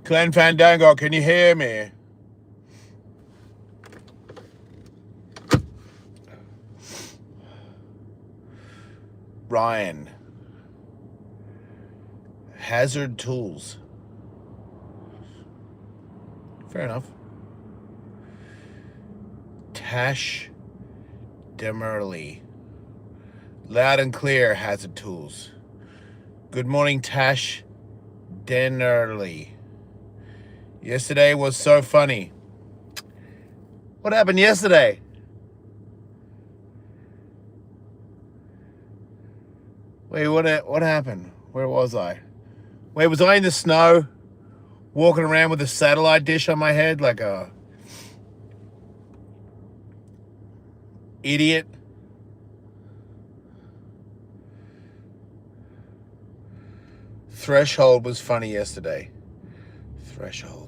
Glenn Fandango, can you hear me? Ryan. Hazard tools. Fair enough. Tash Demerly. Loud and clear, hazard tools. Good morning, Tash Demerly. Yesterday was so funny. What happened yesterday? Wait, what happened? Where was I? Wait, was I in the snow walking around with a satellite dish on my head like a idiot? Threshold was funny yesterday. Threshold.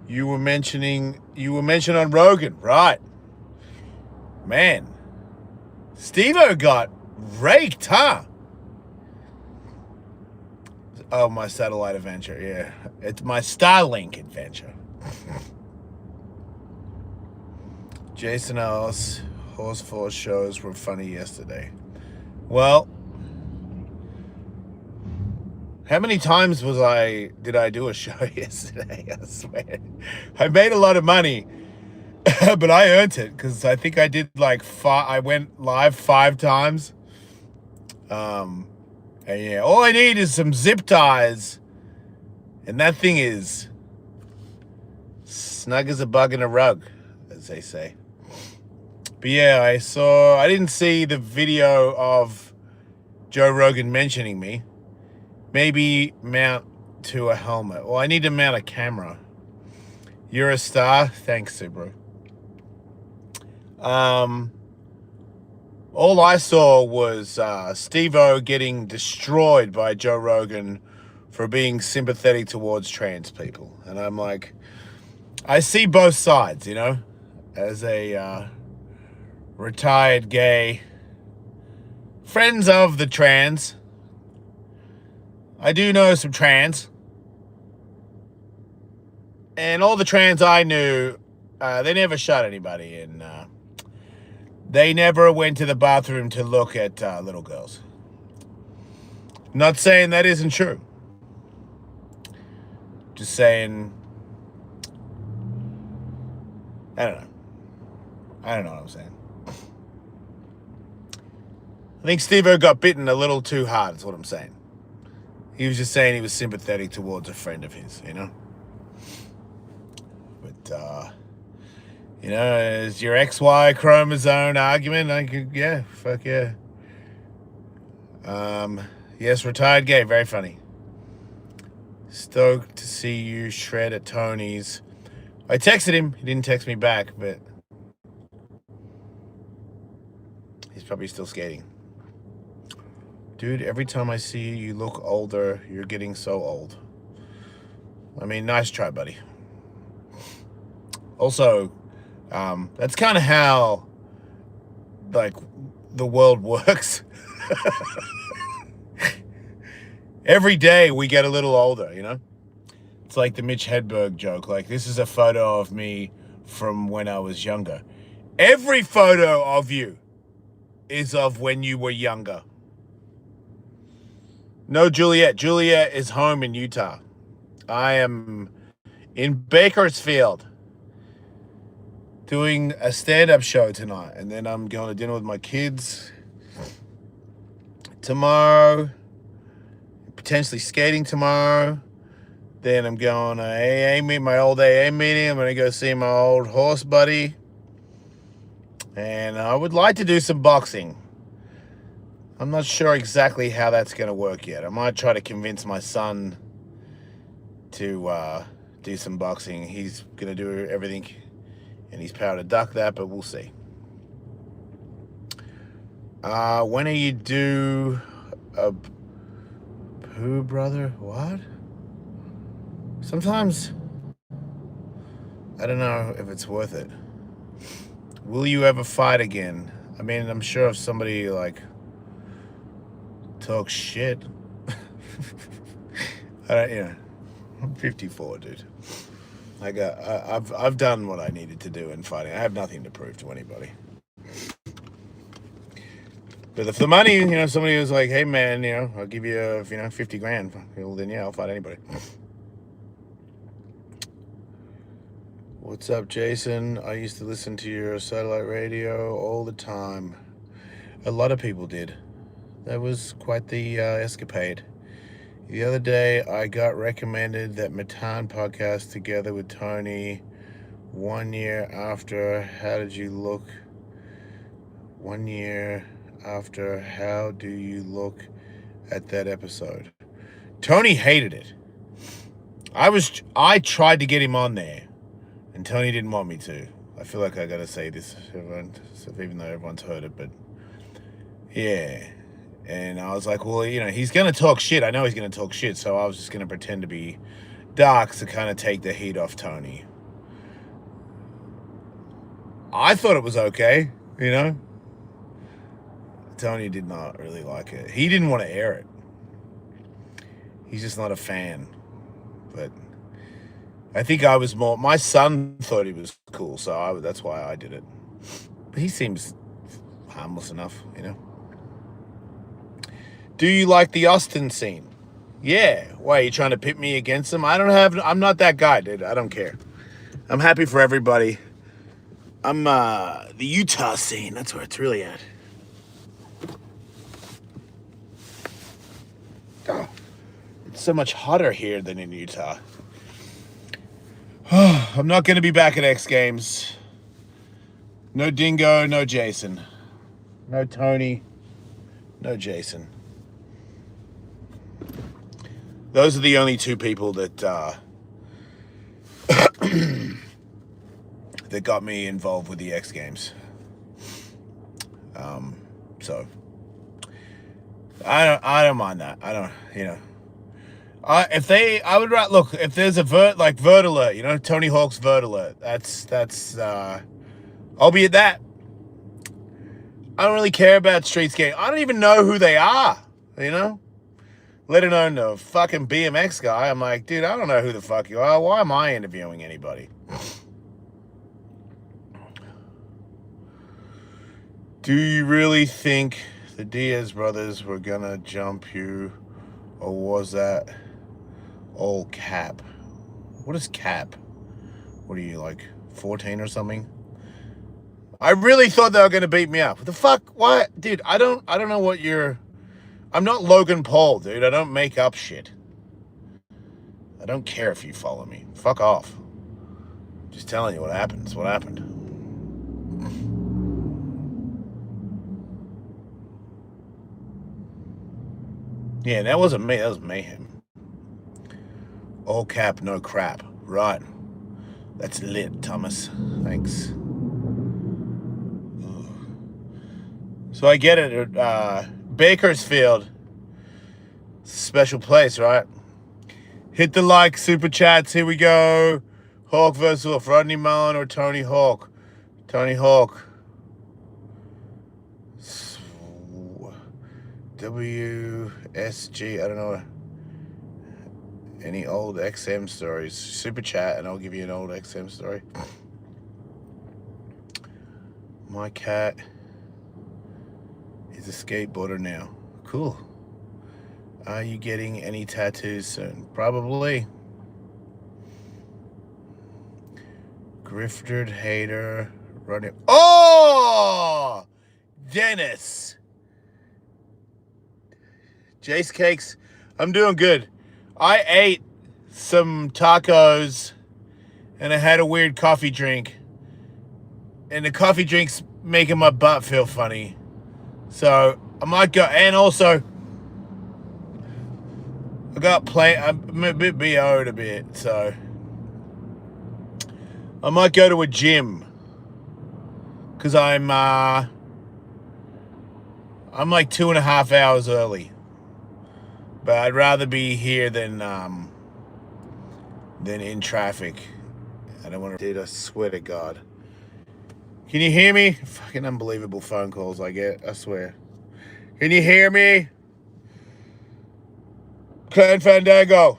You were mentioned on Rogan, right? Man, Steo got raked, huh? Oh, my satellite adventure, yeah. It's my Starlink adventure. Jason Ellis, Horse Force shows were funny yesterday. Well, how many times did I do a show yesterday? I swear. I made a lot of money, but I earned it because I think I did like I went live 5 times. And yeah, all I need is some zip ties, and that thing is snug as a bug in a rug, as they say. But yeah, I didn't see the video of Joe Rogan mentioning me. Maybe mount to a helmet. Well, I need to mount a camera. You're a star. Thanks, Subaru. All I saw was Steve-O getting destroyed by Joe Rogan for being sympathetic towards trans people. And I'm like, I see both sides, you know, as a retired gay, friends of the trans. I do know some trans. And all the trans I knew, they never shot anybody, and they never went to the bathroom to look at little girls. Not saying that isn't true. Just saying, I don't know. I don't know what I'm saying. I think Steve-O got bitten a little too hard, is what I'm saying. He was just saying he was sympathetic towards a friend of his, you know? But, you know, is your XY chromosome argument? Yeah, fuck yeah. Yes, retired gay, very funny. Stoked to see you shred at Tony's. I texted him, he didn't text me back, but he's probably still skating. Dude, every time I see you, you look older. You're getting so old. I mean, nice try, buddy. Also, that's kind of how, like, the world works. Every day we get a little older, you know? It's like the Mitch Hedberg joke. Like, this is a photo of me from when I was younger. Every photo of you is of when you were younger. No, Juliet. Juliet is home in Utah. I am in Bakersfield doing a stand-up show tonight. And then I'm going to dinner with my kids tomorrow. Potentially skating tomorrow. Then I'm going to AA meet, my old AA meeting. I'm going to go see my old horse buddy. And I would like to do some boxing. I'm not sure exactly how that's going to work yet. I might try to convince my son to do some boxing. He's going to do everything in his power to duck that, but we'll see. When are you due a poo, brother? What? Sometimes I don't know if it's worth it. Will you ever fight again? I mean, I'm sure if somebody like talk shit. I don't, you know, I'm 54, dude. I've done what I needed to do in fighting. I have nothing to prove to anybody. But if the money, you know, somebody was like, hey man, you know, I'll give you, 50 grand. Well, then yeah, I'll fight anybody. What's up, Jason? I used to listen to your satellite radio all the time. A lot of people did. That was quite the escapade. The other day, I got recommended that Matan podcast together with Tony 1 year after How Did You Look? 1 year after How Do You Look at that episode? Tony hated it. I tried to get him on there, and Tony didn't want me to. I feel like I gotta say this, everyone, even though everyone's heard it, but yeah. And I was like, well, you know, he's going to talk shit. I know he's going to talk shit. So I was just going to pretend to be dark to kind of take the heat off Tony. I thought it was okay, you know. Tony did not really like it. He didn't want to air it. He's just not a fan. But I think I was more... My son thought he was cool, so that's why I did it. But he seems harmless enough, you know. Do you like the Austin scene? Yeah. Why, are you trying to pit me against them? I'm not that guy, dude. I don't care. I'm happy for everybody. I'm the Utah scene. That's where it's really at. Oh, it's so much hotter here than in Utah. I'm not going to be back at X Games. No Dingo, no Jason. No Tony, no Jason. Those are the only two people that that got me involved with the X Games. So I don't mind that. I don't, you know. If there's a vert alert, you know, Tony Hawk's vert alert. That's I'll be at that. I don't really care about street skating. I don't even know who they are, you know? Let alone the fucking BMX guy. I'm like, dude, I don't know who the fuck you are. Why am I interviewing anybody? Do you really think the Diaz brothers were gonna jump you? Or was that all cap? What is cap? What are you, like 14 or something? I really thought they were gonna beat me up. What the fuck? What? Dude, I don't know what you're... I'm not Logan Paul, dude. I don't make up shit. I don't care if you follow me. Fuck off. Just telling you what happens. What happened. Yeah, that wasn't me. That was mayhem. All cap, no crap. Right. That's lit, Thomas. Thanks. So I get it. Bakersfield. Special place, right? Hit the like, super chats. Here we go. Hawk versus Wolf. Rodney Mullen or Tony Hawk? Tony Hawk. WSG. I don't know. Any old XM stories? Super chat and I'll give you an old XM story. My cat is a skateboarder now. Cool. Are you getting any tattoos soon? Probably. Grifted hater running. Oh! Dennis. Jace Cakes. I'm doing good. I ate some tacos and I had a weird coffee drink. And the coffee drink's making my butt feel funny. So I might go, and also I'm a bit BO'd a bit, so I might go to a gym because I'm like 2.5 hours early, but I'd rather be here than in traffic. I don't want to, dude, I swear to God. Can you hear me? Fucking unbelievable phone calls I get, I swear. Can you hear me? Clan Fandango.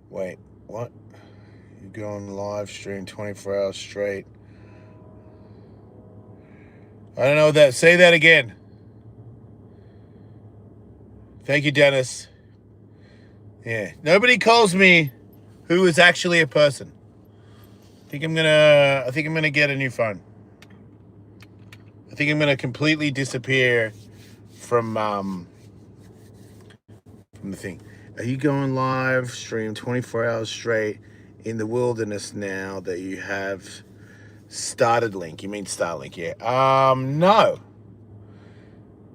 Wait, what? You go on live stream 24 hours straight. I don't know that. Say that again. Thank you, Dennis. Yeah. Nobody calls me who is actually a person. I think I'm gonna get a new phone. I think I'm gonna completely disappear from the thing. Are you going live stream 24 hours straight in the wilderness now that you have started link? You mean Starlink, yeah. No.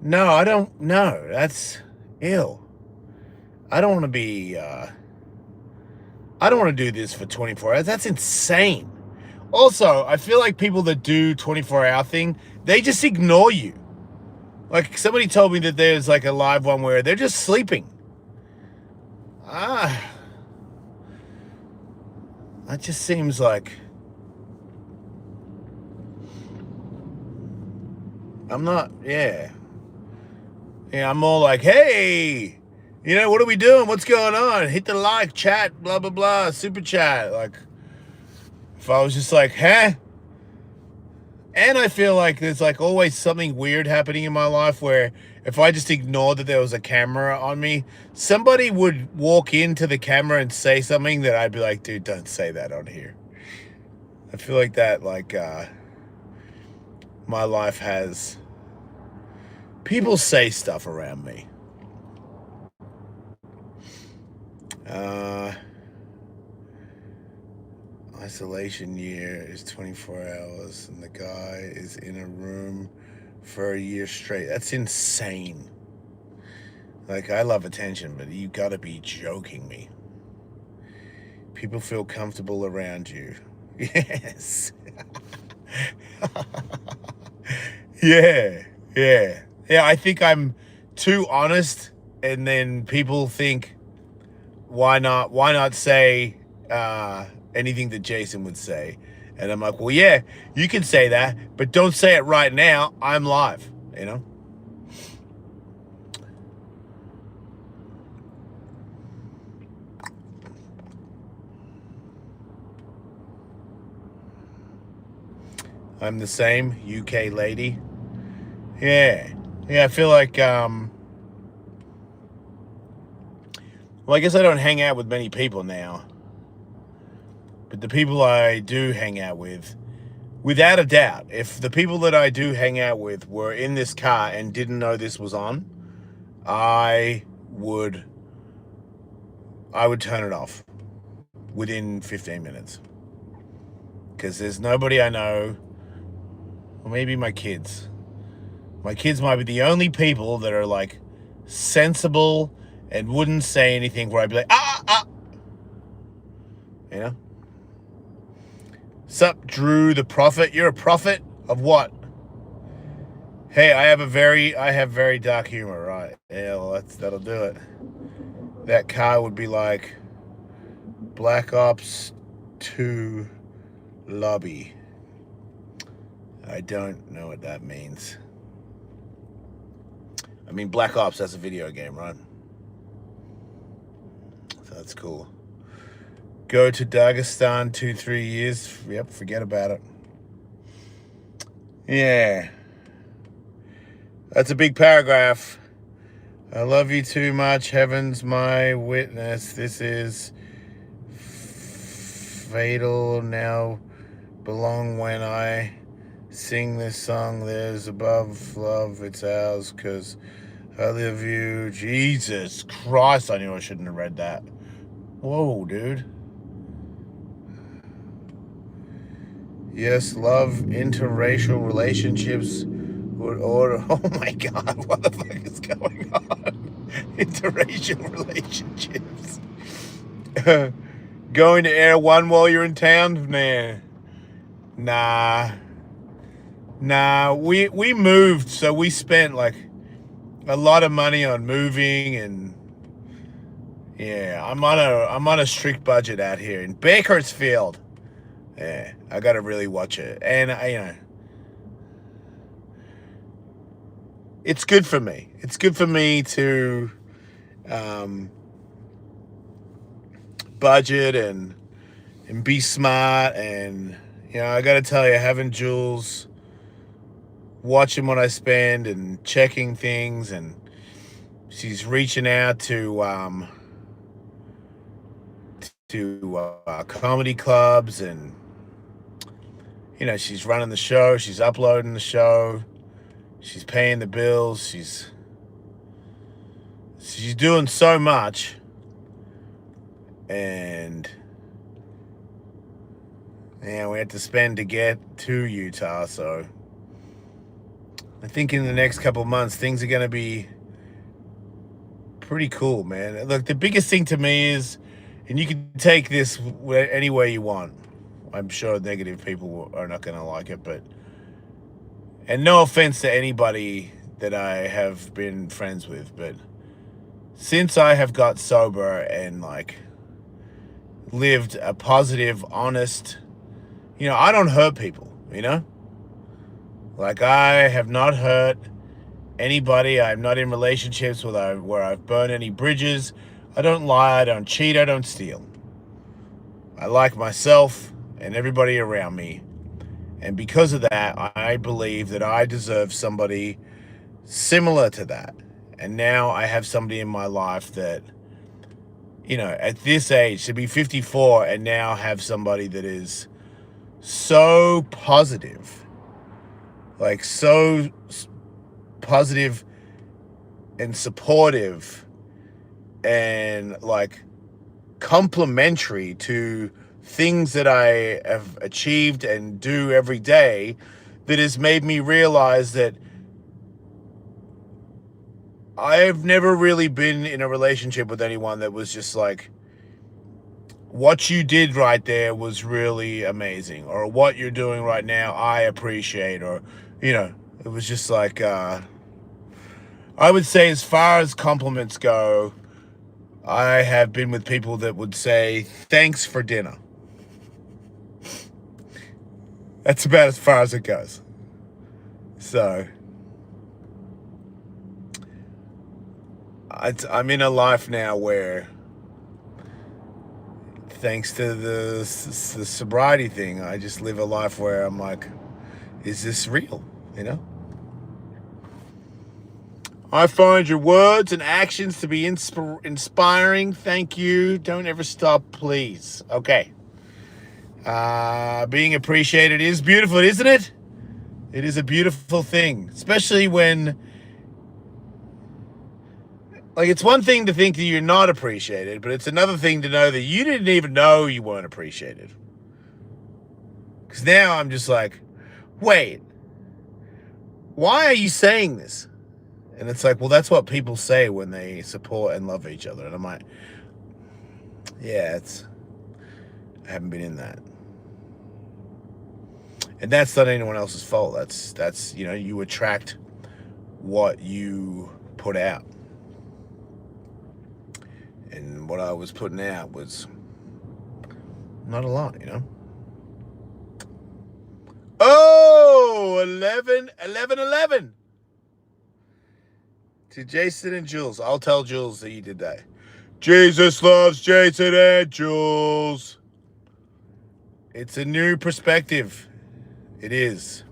No, I don't know. That's ill. I don't want to be I don't want to do this for 24 hours. That's insane. Also, I feel like people that do 24-hour thing, they just ignore you. Like somebody told me that there's like a live one where they're just sleeping. That just seems like I'm not, yeah. Yeah, I'm more like, hey, you know, what are we doing? What's going on? Hit the like, chat, blah, blah, blah, super chat. Like, if I was just like, huh? And I feel like there's like always something weird happening in my life where if I just ignored that there was a camera on me, somebody would walk into the camera and say something that I'd be like, dude, don't say that on here. I feel like that, like, my life has... People say stuff around me. Isolation year is 24 hours and the guy is in a room for a year straight. That's insane. Like, I love attention, but you gotta be joking me. People feel comfortable around you. Yes. Yeah. Yeah, I think I'm too honest, and then people think, why not say anything that Jason would say? And I'm like, well, yeah, you can say that, but don't say it right now. I'm live, you know? I'm the same, UK lady. Yeah, I feel like, well, I guess I don't hang out with many people now. But the people I do hang out with, without a doubt, if the people that I do hang out with were in this car and didn't know this was on, I would turn it off within 15 minutes. Because there's nobody I know, or maybe my kids. My kids might be the only people that are like sensible and wouldn't say anything where I'd be like, you know? Sup, Drew the prophet? You're a prophet of what? Hey, I have very dark humor, right? Yeah, well, that'll do it. That car would be like Black Ops 2 lobby. I don't know what that means. I mean, Black Ops, that's a video game, right? So that's cool. Go to Dagestan 2-3 years. Yep, forget about it. Yeah. That's a big paragraph. I love you too much. Heaven's my witness. This is fatal. Now belong when I sing this song. There's above love. It's ours because I love you. Jesus Christ. I knew I shouldn't have read that. Whoa, dude. Yes, love, interracial relationships would order. Oh my God, what the fuck is going on? Interracial relationships. Going to Air One while you're in town? Nah. We moved, so we spent like a lot of money on moving, and yeah, I'm on a strict budget out here in Bakersfield. Yeah, I got to really watch it. And, it's good for me. It's good for me to budget and be smart. And, I got to tell you, having Jules watching what I spend and checking things, and she's reaching out to comedy clubs, and she's running the show, she's uploading the show, she's paying the bills, she's doing so much. And we had to spend to get to Utah, so I think in the next couple of months things are going to be pretty cool, man. Look, the biggest thing to me is, and you can take this any way you want, I'm sure negative people are not going to like it, and no offense to anybody that I have been friends with, but since I have got sober and lived a positive, honest, I don't hurt people, I have not hurt anybody. I'm not in relationships where I've burned any bridges. I don't lie, I don't cheat, I don't steal. I like myself and everybody around me. And because of that, I believe that I deserve somebody similar to that. And now I have somebody in my life that, at this age, to be 54 and now have somebody that is so positive, so positive and supportive and complimentary to things that I have achieved and do every day, that has made me realize that I've never really been in a relationship with anyone that was just what you did right there was really amazing, or what you're doing right now I appreciate, or it was just I would say, as far as compliments go, I have been with people that would say thanks for dinner. That's about as far as it goes. So I'm in a life now where, thanks to the sobriety thing, I just live a life where I'm is this real? I find your words and actions to be inspiring. Thank you. Don't ever stop, please. Okay. Being appreciated is beautiful, isn't it? It is a beautiful thing, especially when, it's one thing to think that you're not appreciated, but it's another thing to know that you didn't even know you weren't appreciated. Because now I'm just wait, why are you saying this? And it's well, that's what people say when they support and love each other. And I'm yeah, I haven't been in that. And that's not anyone else's fault. That's you attract what you put out. And what I was putting out was not a lot, Oh, 11. To Jason and Jules. I'll tell Jules that you did that. Jesus loves Jason and Jules. It's a new perspective. It is.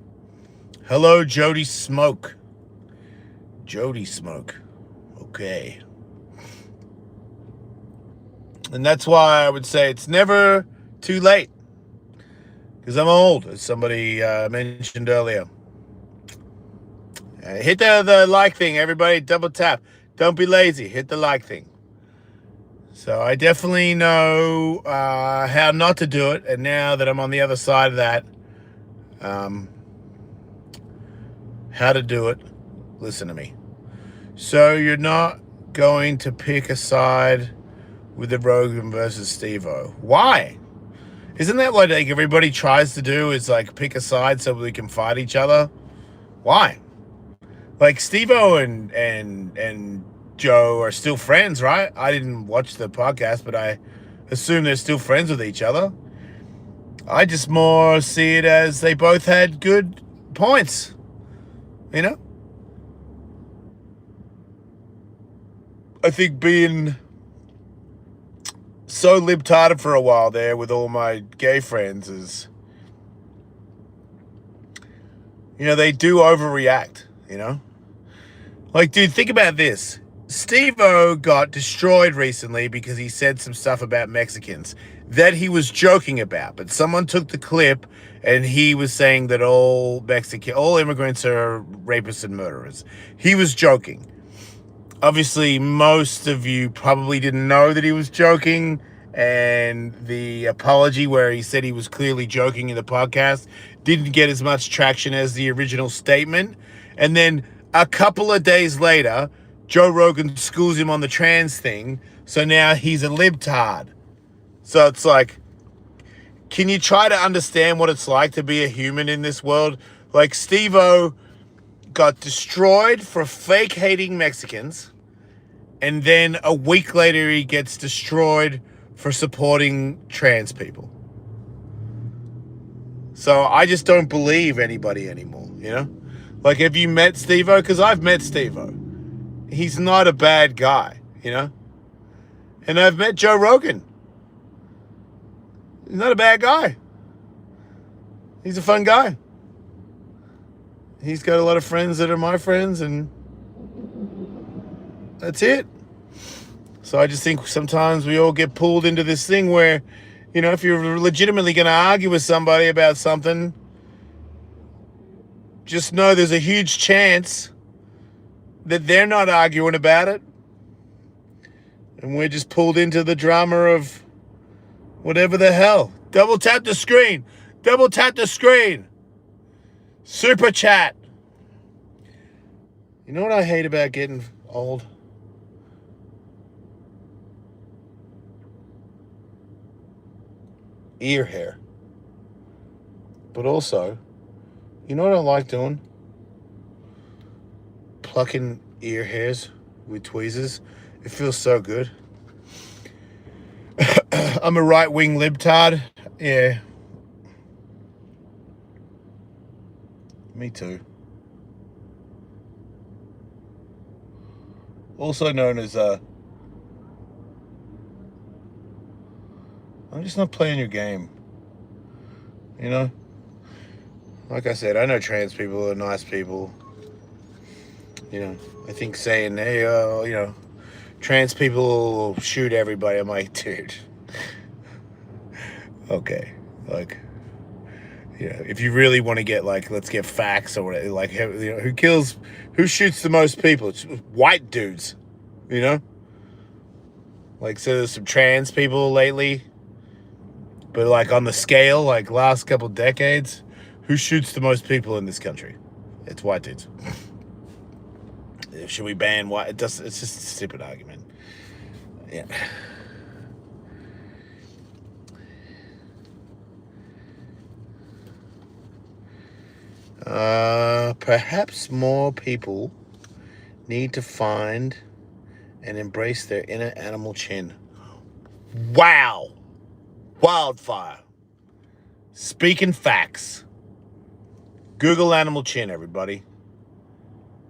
Hello, Jody Smoke. Jody Smoke. Okay. And that's why I would say it's never too late. Because I'm old, as somebody mentioned earlier. Hit the like thing, everybody. Double tap. Don't be lazy. Hit the like thing. So I definitely know how not to do it. And now that I'm on the other side of that, how to do it, listen to me. So you're not going to pick a side with the Rogan versus Steo. Why? Isn't that what everybody tries to do, is pick a side so we can fight each other? Why? Steve-O and Joe are still friends, right? I didn't watch the podcast, but I assume they're still friends with each other. I just more see it as they both had good points, you know? I think being so libtarded for a while there with all my gay friends is, they do overreact, Like, dude, think about this. Steve-O got destroyed recently because he said some stuff about Mexicans that he was joking about. But someone took the clip and he was saying that all immigrants are rapists and murderers. He was joking. Obviously, most of you probably didn't know that he was joking. And the apology where he said he was clearly joking in the podcast didn't get as much traction as the original statement. And then a couple of days later, Joe Rogan schools him on the trans thing. So now he's a libtard. So it's like, can you try to understand what it's like to be a human in this world? Like, Steve-O got destroyed for fake hating Mexicans. And then a week later, he gets destroyed for supporting trans people. So I just don't believe anybody anymore, Like, have you met Steve-O? Because I've met Steve-O. He's not a bad guy, And I've met Joe Rogan. He's not a bad guy. He's a fun guy. He's got a lot of friends that are my friends, and that's it. So I just think sometimes we all get pulled into this thing where, if you're legitimately going to argue with somebody about something, just know there's a huge chance that they're not arguing about it. And we're just pulled into the drama of whatever the hell. Double tap the screen. Double tap the screen. Super chat. You know what I hate about getting old? Ear hair. But also, you know what I like doing? Plucking ear hairs with tweezers. It feels so good. I'm a right-wing libtard. Yeah. Me too. Also known as, I'm just not playing your game. Like I said, I know trans people are nice people. I think saying, hey, trans people shoot everybody. I'm like, dude. Okay. Like, if you really want to get, like, let's get facts or whatever, like, who shoots the most people? It's white dudes, Like, so there's some trans people lately. But, like, on the scale, like, last couple decades, who shoots the most people in this country? It's white dudes. Should we ban white? It's just a stupid argument. Yeah. Perhaps more people need to find and embrace their inner animal chin. Wow. Wildfire. Speaking facts. Google animal chin, everybody.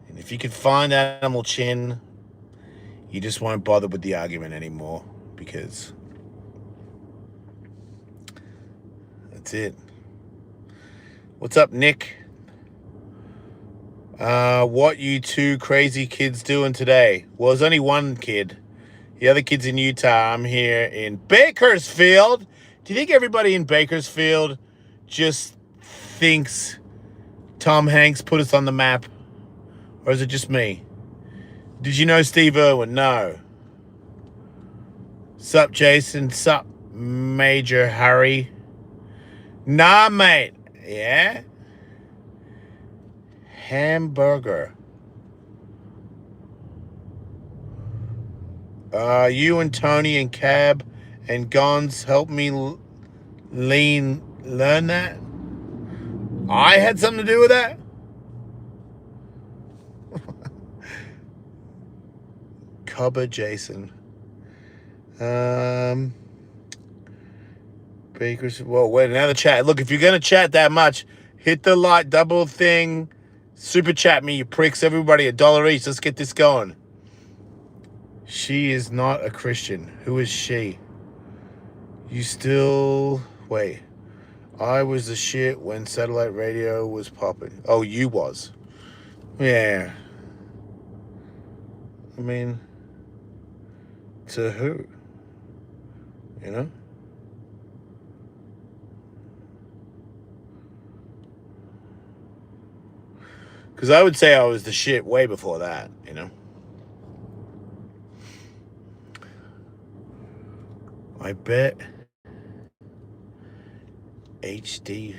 And if you can find animal chin, you just won't bother with the argument anymore, because that's it. What's up, Nick? What you two crazy kids doing today? Well, there's only one kid. The other kid's in Utah. I'm here in Bakersfield. Do you think everybody in Bakersfield just thinks Tom Hanks put us on the map? Or is it just me? Did you know Steve Irwin? No. Sup, Jason? Sup, Major Harry? Nah, mate. Yeah? Hamburger. You and Tony and Cab and Gons helped me learn that? I had something to do with that? Cubba Jason. Bakersfield. Well, wait, another chat. Look, if you're going to chat that much, hit the like double thing. Super chat me, you pricks. Everybody, $1 each. Let's get this going. She is not a Christian. Who is she? You still... Wait. I was the shit when satellite radio was popping. Oh, you was. Yeah. I mean, to who? You know? Because I would say I was the shit way before that, you know? I bet HD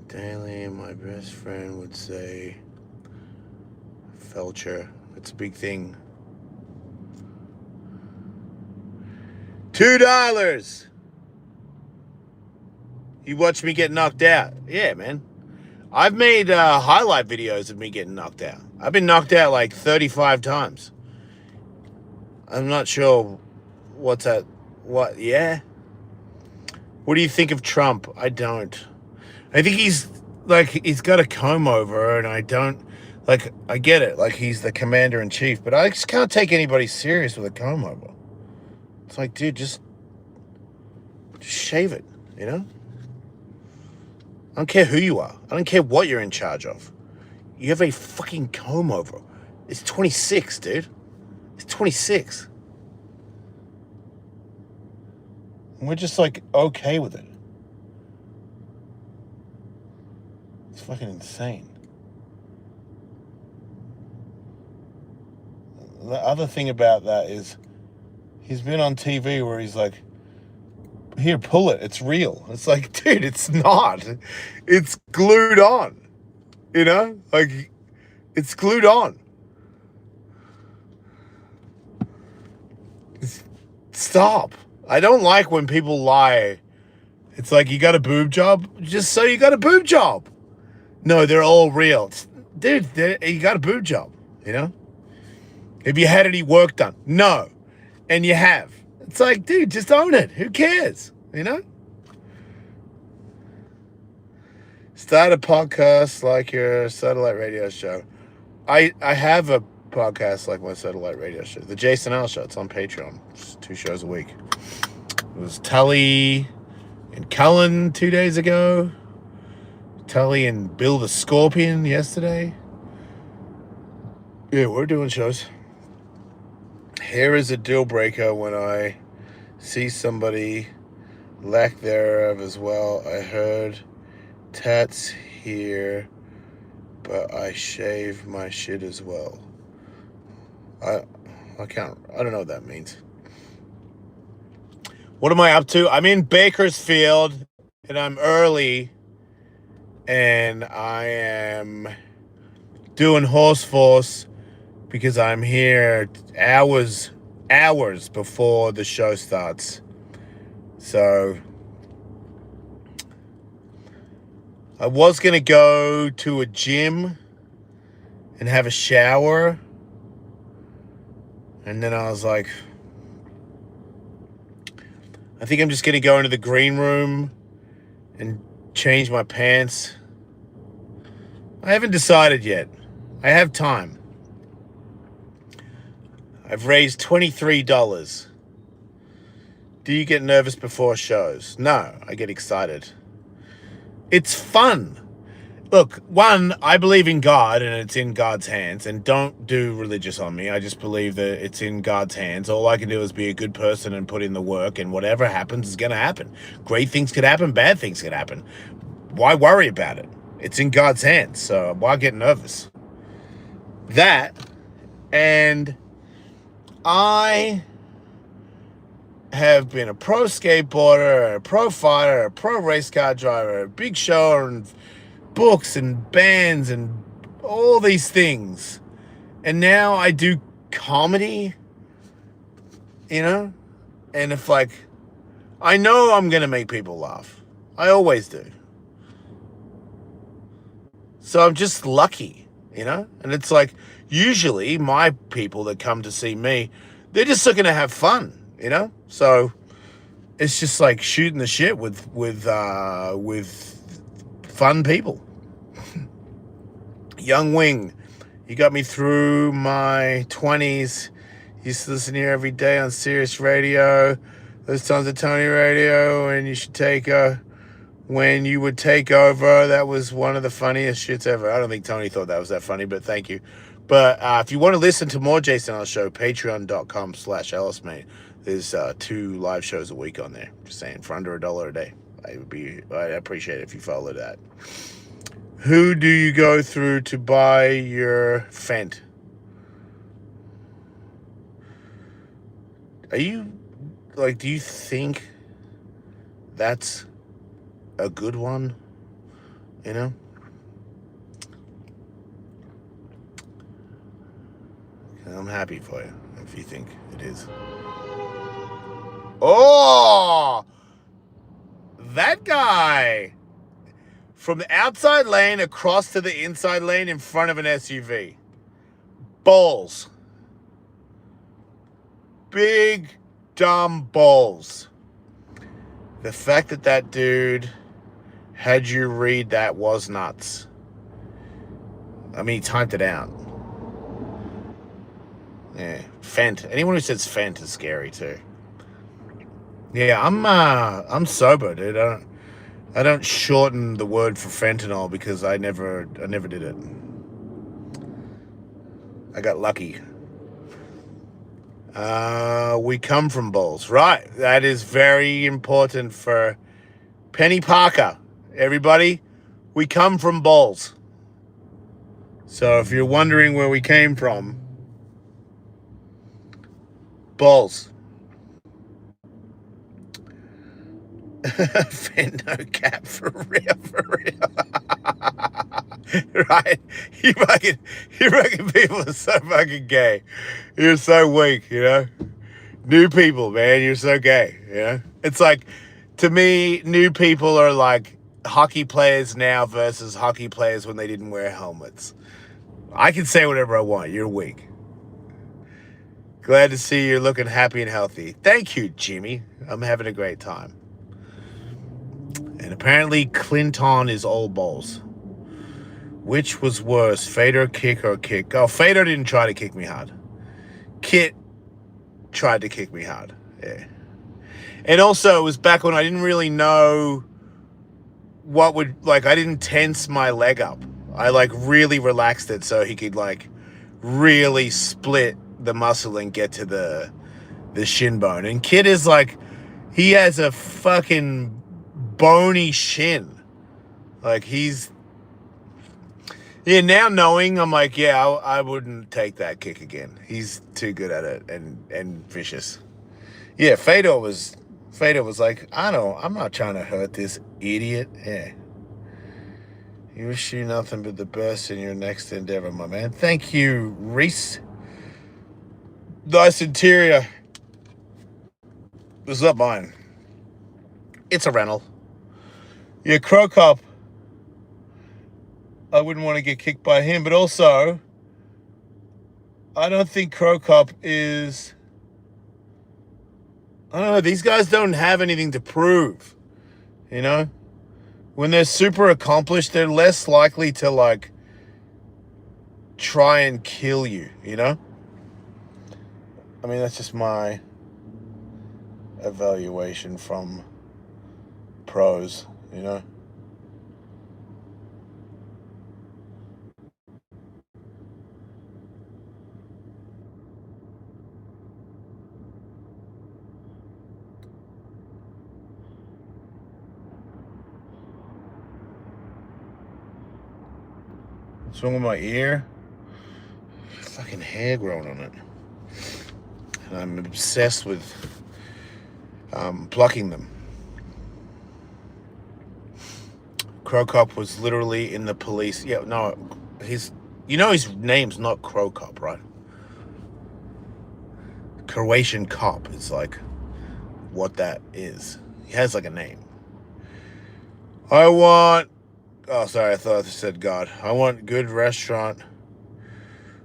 daily, my best friend would say Felcher. It's a big thing. $2. You watch me get knocked out. Yeah, man. I've made highlight videos of me getting knocked out. I've been knocked out like 35 times. I'm not sure what's that. What? Yeah. What do you think of Trump? I don't. I think he's got a comb over, and I don't like. I get it. Like, he's the commander in chief, but I just can't take anybody serious with a comb over. It's like, dude, just shave it. You know. I don't care who you are. I don't care what you're in charge of. You have a fucking comb over. It's 26, dude. It's 26. And we're just like okay with it. It's fucking insane. The other thing about that is he's been on TV where he's like, here, pull it. It's real. It's like, dude, it's not. It's glued on. You know? Like, it's glued on. Stop. I don't like when people lie. It's like, you got a boob job? Just so you got a boob job. No, they're all real. Dude, you got a boob job, you know? Have you had any work done? No. And you have. It's like, dude, just own it. Who cares? You know? Start a podcast like your satellite radio show. I have a podcast like my satellite radio show. The Jason L Show. It's on Patreon. It's 2 shows a week. It was Tully and Cullen 2 days ago. Tully and Bill the Scorpion yesterday. Yeah, we're doing shows. Here is a deal breaker when I see somebody lack thereof as well. I heard tats here, but I shave my shit as well. I don't know what that means. What am I up to? I'm in Bakersfield and I'm early and I am doing horse force because I'm here hours before the show starts. So I was going to go to a gym and have a shower. And then I was like, I think I'm just going to go into the green room and change my pants. I haven't decided yet. I have time. I've raised $23. Do you get nervous before shows? No, I get excited. It's fun. Look, one, I believe in God and it's in God's hands, and don't do religious on me. I just believe that it's in God's hands. All I can do is be a good person and put in the work, and whatever happens is going to happen. Great things could happen, bad things could happen. Why worry about it? It's in God's hands, so why get nervous? That, and I have been a pro skateboarder, a pro fighter, a pro race car driver, a big show, and books and bands and all these things. And now I do comedy, you know? And if like, I know I'm going to make people laugh. I always do. So I'm just lucky, you know? And it's like, usually my people that come to see me, they're just looking to have fun. you know? So it's just like shooting the shit with fun people. Young Wing, you got me through my 20s. Used to listen here every day on Sirius Radio. There's tons of Tony Radio, and you should take when you would take over. That was one of the funniest shits ever. I don't think Tony thought that was that funny, but thank you. But if you want to listen to more Jason Ellis Show, patreon.com/Ellis, mate. There's 2 live shows a week on there. Just saying, for under $1 a day. I'd appreciate it if you follow that. Who do you go through to buy your Fent? Are you, like, do you think that's a good one? You know? I'm happy for you if you think it is. Oh! That guy! From the outside lane across to the inside lane in front of an SUV. Balls. Big, dumb balls. The fact that that dude had you read that was nuts. I mean, he typed it out. Yeah, Fent. Anyone who says Fent is scary too. Yeah, I'm sober, dude. I don't shorten the word for fentanyl because I never did it. I got lucky. We come from balls. Right. That is very important for Penny Parker. Everybody, we come from balls. So if you're wondering where we came from, balls. Fendo cap for real. Right? You fucking people are so fucking gay. You're so weak, you know? New people, man, you're so gay, you know? It's like, to me, new people are like hockey players now versus hockey players when they didn't wear helmets. I can say whatever I want. You're weak. Glad to see you're looking happy and healthy. Thank you, Jimmy. I'm having a great time. And apparently Clinton is all balls. Which was worse, Fader kick or kick? Oh, Fader didn't try to kick me hard. Kit tried to kick me hard. Yeah. And also, it was back when I didn't really know what would, like, I didn't tense my leg up. I, like, really relaxed it so he could, like, really split the muscle and get to the shin bone. And Kit is, like, he has a fucking bony shin. Like, he's... Yeah, now knowing, I'm like, yeah, I wouldn't take that kick again. He's too good at it and vicious. Yeah, Fedor was like, I'm not trying to hurt this idiot. Yeah. You wish you nothing but the best in your next endeavor, my man. Thank you, Reese. Nice interior. This is not mine. It's a rental. Yeah, Crow Cop. I wouldn't want to get kicked by him, but also, I don't think Crow Cop is... I don't know, these guys don't have anything to prove, you know? When they're super accomplished, they're less likely to, like, try and kill you, you know? I mean, that's just my evaluation from pros, you know? What's wrong with my ear? Fucking hair growing on it. And I'm obsessed with plucking them. Crow Cop was literally in the police. Yeah, no, his name's not Crow Cop, right? Croatian cop is like what that is. He has like a name. Oh, sorry, I thought I said God. I want good restaurant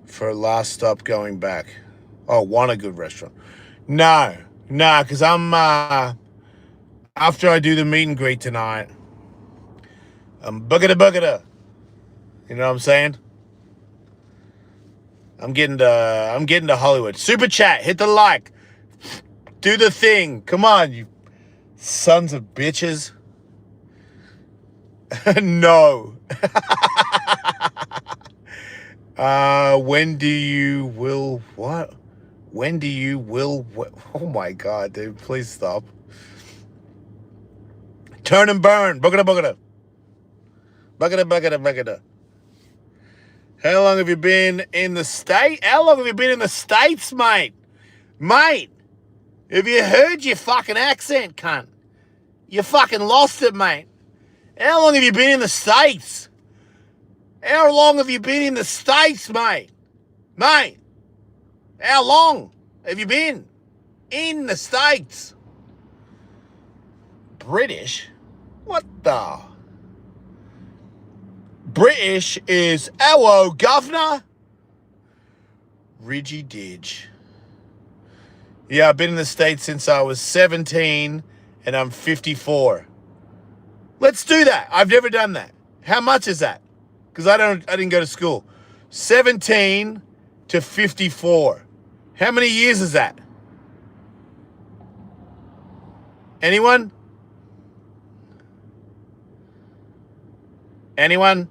for last stop going back. Oh, want a good restaurant. No, Nah, because I'm, after I do the meet and greet tonight, I'm boogada. You know what I'm saying? I'm getting to Hollywood. Super chat, hit the like. Do the thing. Come on, you sons of bitches. No. When do you will what? When do you will oh my god, dude, please stop. Turn and burn. Boogada. Boogada. How long have you been in the state? How long have you been in the States, mate? Mate, have you heard your fucking accent, cunt? You fucking lost it, mate. How long have you been in the States? How long have you been in the States, mate? Mate, how long have you been in the States? British? What the? British is hello, governor. Ridgy Didge. Yeah, I've been in the States since I was 17 and I'm 54. Let's do that. I've never done that. How much is that? Because I didn't go to school. 17 to 54. How many years is that? Anyone? Anyone?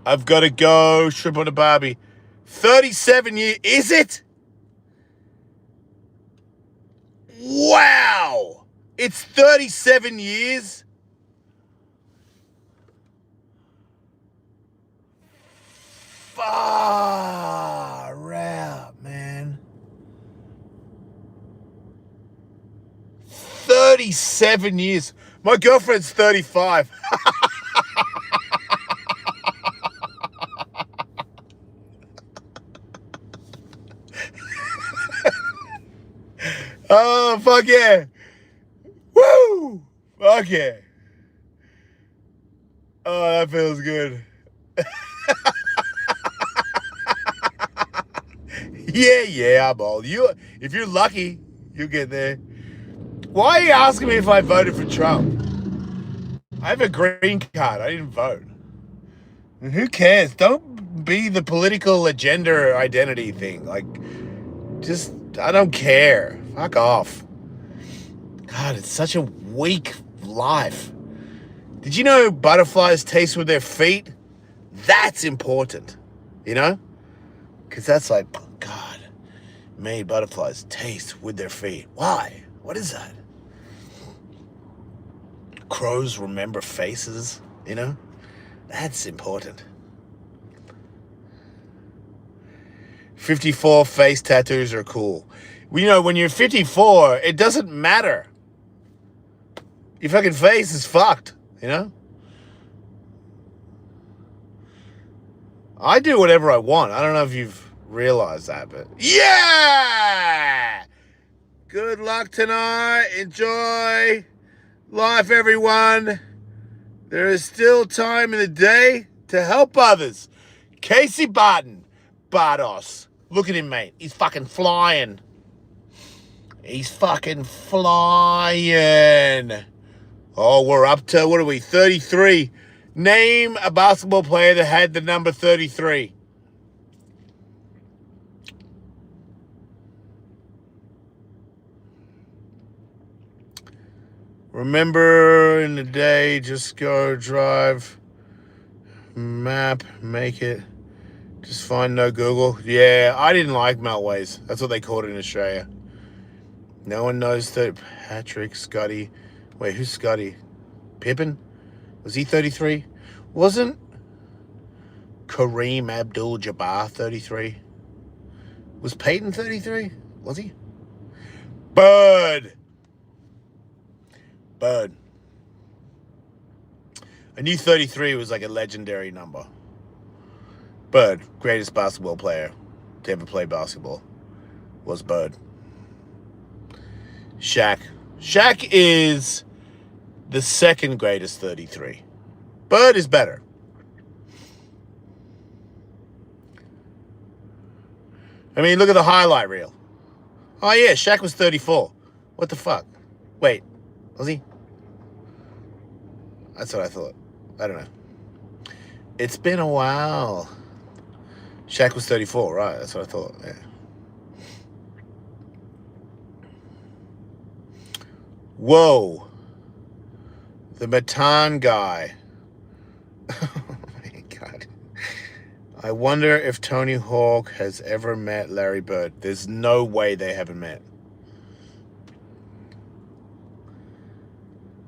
I've got to go. Shrimp on a Barbie. 37 years. Is it? Wow. It's 37 years. Far out, man. 37 years. My girlfriend's 35. Oh, fuck yeah. Woo! Fuck yeah. Oh, that feels good. Yeah, I'm old. If you're lucky, you'll get there. Why are you asking me if I voted for Trump? I have a green card. I didn't vote. And who cares? Don't be the political agenda identity thing. Like, just, I don't care. Fuck off. God, it's such a weak life. Did you know butterflies taste with their feet? That's important. You know? Because that's like, God, made butterflies taste with their feet. Why? What is that? Crows remember faces, you know? That's important. 54 face tattoos are cool. You know, when you're 54, it doesn't matter. Your fucking face is fucked, you know? I do whatever I want. I don't know if you've realized that, but yeah! Good luck tonight. Enjoy life, everyone. There is still time in the day to help others. Casey Bartos. Look at him, mate. He's fucking flying. He's fucking flying. Oh, we're up to, what are we, 33. Name a basketball player that had the number 33. Remember in the day, just go drive, map, make it. Just find no Google. Yeah, I didn't like Meltways. That's what they called it in Australia. No one knows that Patrick, Scotty. Wait, who's Scotty? Pippen? Was he 33? Wasn't Kareem Abdul-Jabbar 33? Was Peyton 33? Was he? Bird. I knew 33 was like a legendary number. Bird, greatest basketball player to ever play basketball, was Bird. Shaq is the second greatest 33. Bird is better. I mean, look at the highlight reel. Oh, yeah, Shaq was 34. What the fuck? Wait, was he? That's what I thought. I don't know. It's been a while. Shaq was 34, right? That's what I thought, yeah. Whoa. The Matan guy. Oh, my God. I wonder if Tony Hawk has ever met Larry Bird. There's no way they haven't met.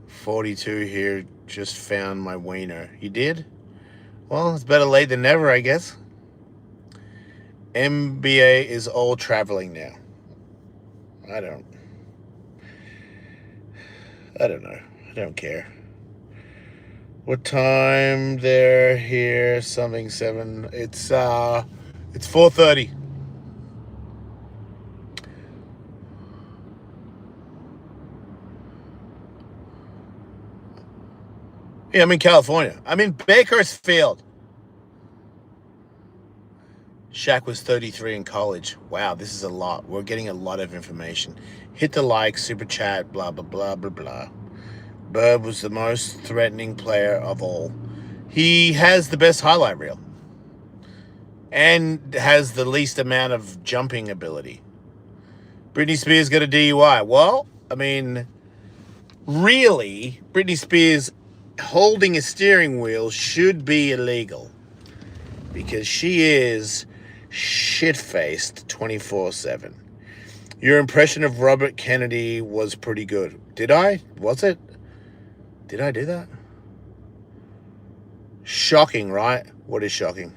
42 here, just found my wiener. You did? Well, it's better late than never, I guess. NBA is all traveling now. I don't know. I don't care. What time they're here? Something 7. It's 4:30. Yeah, I'm in California. I'm in Bakersfield. Shaq was 33 in college. Wow, this is a lot. We're getting a lot of information. Hit the like, super chat, blah, blah, blah, blah, blah. Bird was the most threatening player of all. He has the best highlight reel. And has the least amount of jumping ability. Britney Spears got a DUI. Well, I mean, really, Britney Spears holding a steering wheel should be illegal. Because she is shit-faced 24/7. Your impression of Robert Kennedy was pretty good. Did I? Was it? Did I do that? Shocking, right? What is shocking?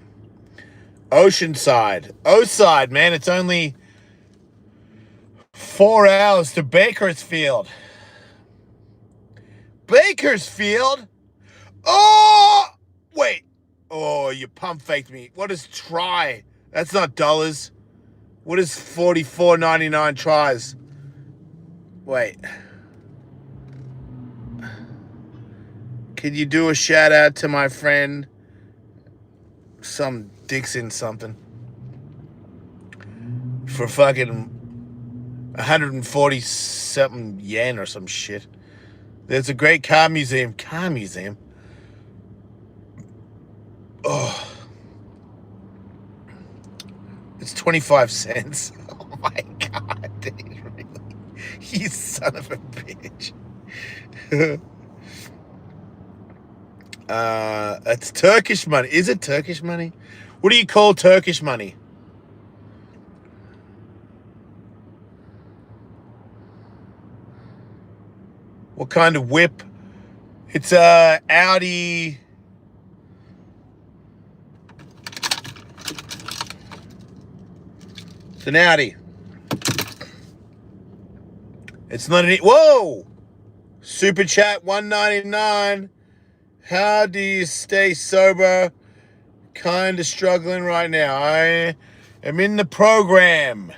Oceanside. Oside, man. It's only 4 hours to Bakersfield. Bakersfield? Oh! Wait. Oh, you pump faked me. What is try? That's not dollars. What is $44.99 tries? Wait. Can you do a shout out to my friend? Some Dixon something. For fucking 140 something yen or some shit. There's a great car museum. Car museum? Oh. It's 25 cents. Oh my God, dude, really? You son of a bitch. That's Turkish money. Is it Turkish money? What do you call Turkish money? What kind of whip? It's a Audi. It's an Audi. It's not an. Whoa! Super chat $1.99. How do you stay sober? Kind of struggling right now. I am in the program.